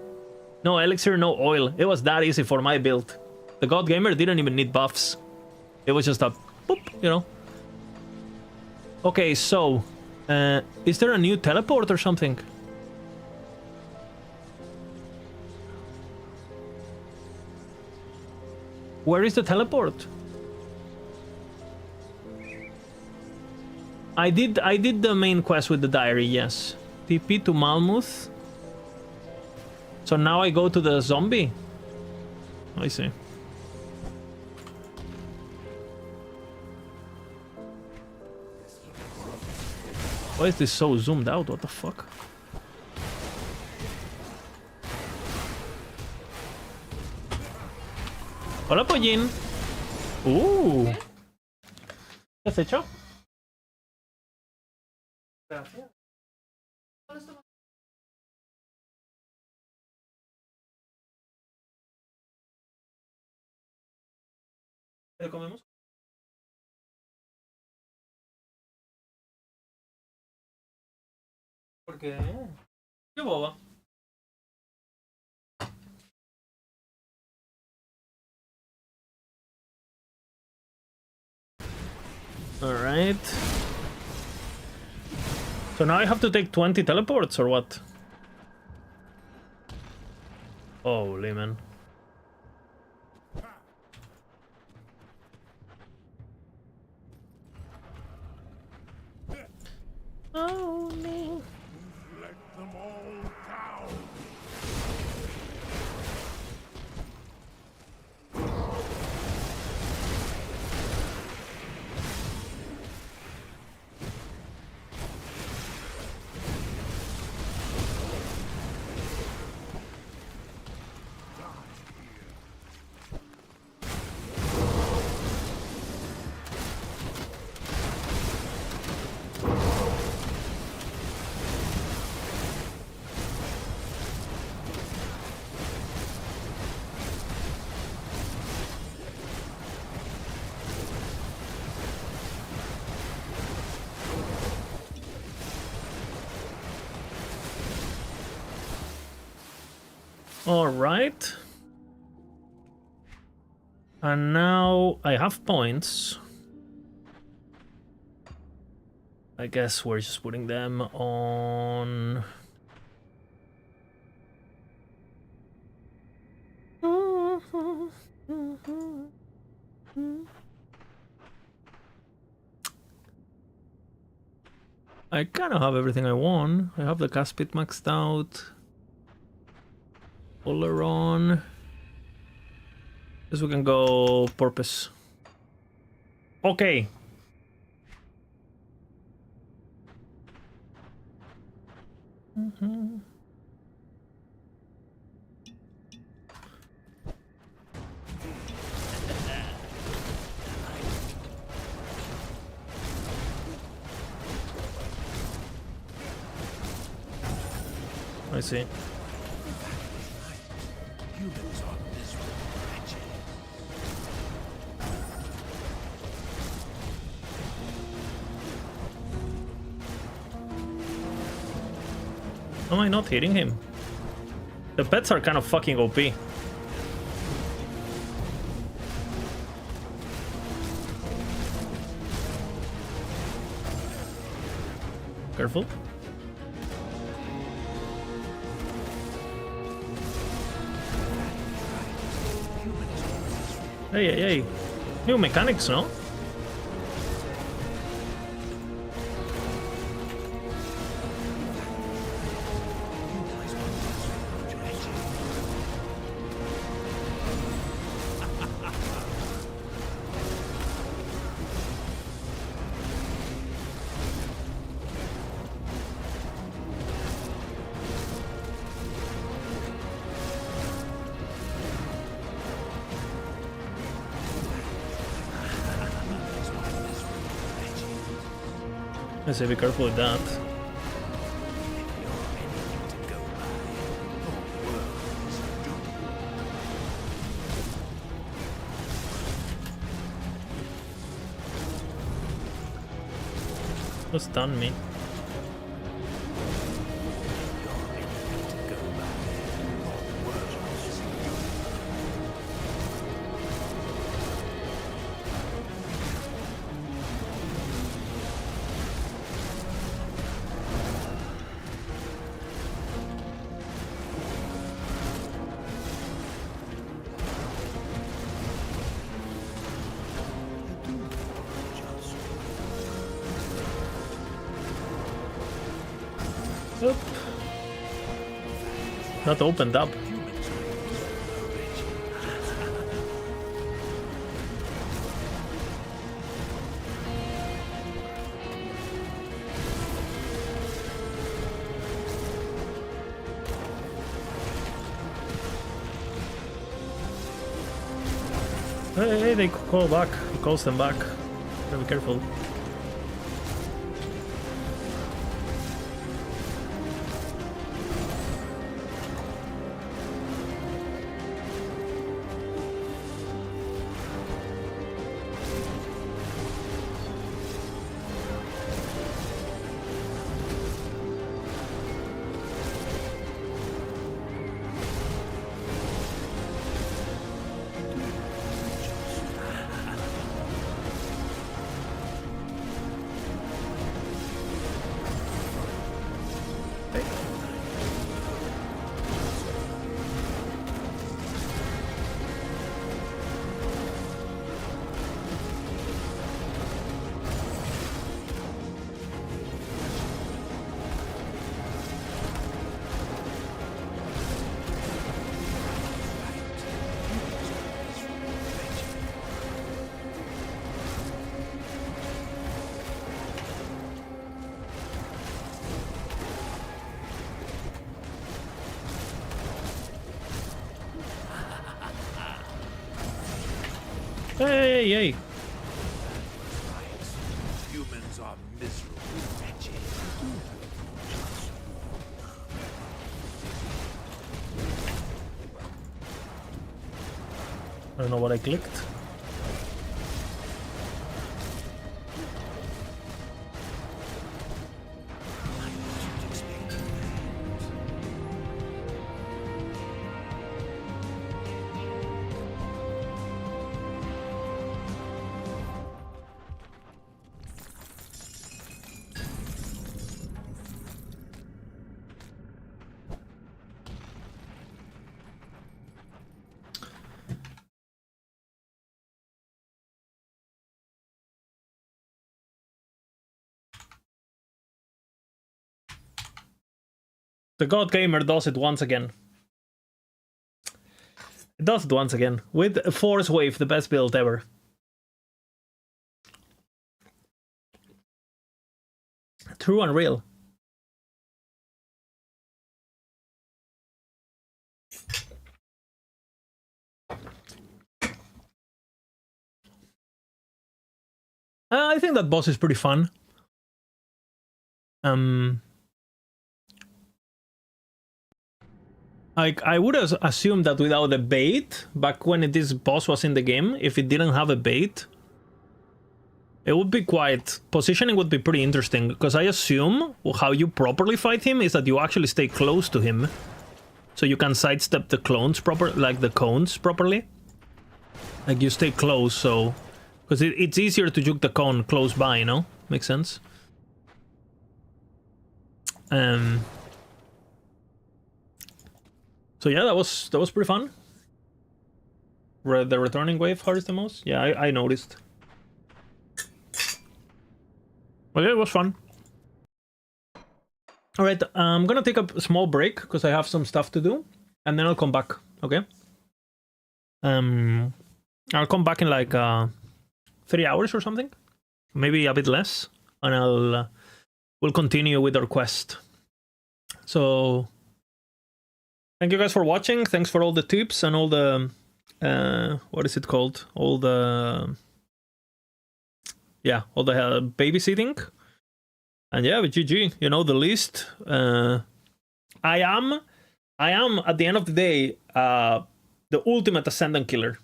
No elixir, no oil. It was that easy for my build. The God Gamer didn't even need buffs. It was just a boop, you know. Okay, so... is there a new teleport or something? Where is the teleport? I did the main quest with the diary, yes. TP to Malmuth. So now I go to the zombie. I see. Why is this so zoomed out? What the fuck? Hola, pollín. ¿Qué has hecho? Gracias. ¿Qué comemos? ¿Por qué? ¡Qué boba! Alright. So now I have to take 20 teleports or what? Holy man. Oh no. Let them all down. All right. And now I have points. I guess we're just putting them on... I kind of have everything I want. I have the cast speed maxed out. Oleron. Guess we can go Porpoise. Okay. I see. Humans are miserable wretches. How am I not hitting him? The pets are kind of fucking OP. Careful. Hey, hey, hey. New mechanics, no? I say be careful with that. Just stun me. Oop. Not opened up. Hey, they call back. He calls them back. Gotta be careful. Hey, hey. Humans are miserable wretches. I don't know what I clicked. The God Gamer does it once again. It does it once again. With Force Wave, the best build ever. True and real. I think that boss is pretty fun. Like, I would have assumed that without a bait, back when this boss was in the game, if it didn't have a bait, it would be quite... Positioning would be pretty interesting, because I assume how you properly fight him is that you actually stay close to him. So you can sidestep the clones like the cones properly. Like, you stay close, so... Because it's easier to juke the cone close by, you know? Makes sense. So yeah, that was pretty fun. The returning wave hurts the most. Yeah, I noticed. But yeah, it was fun. All right, I'm gonna take a small break because I have some stuff to do, and then I'll come back. Okay. I'll come back in like 3 hours or something, maybe a bit less, and we'll continue with our quest. So. Thank you guys for watching. Thanks for all the tips and all the what is it called? All the babysitting. And yeah, GG. You know the list. I am at the end of the day the ultimate Ascendant killer.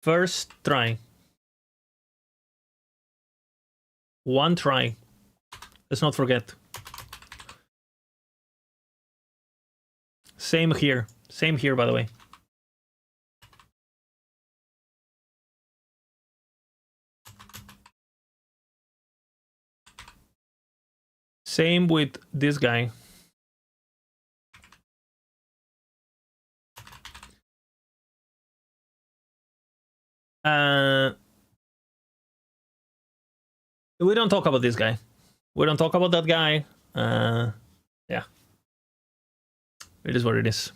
First try. One try. Let's not forget. Same here. Same here, by the way. Same with this guy. We don't talk about this guy. We don't talk about that guy. Yeah. It is what it is.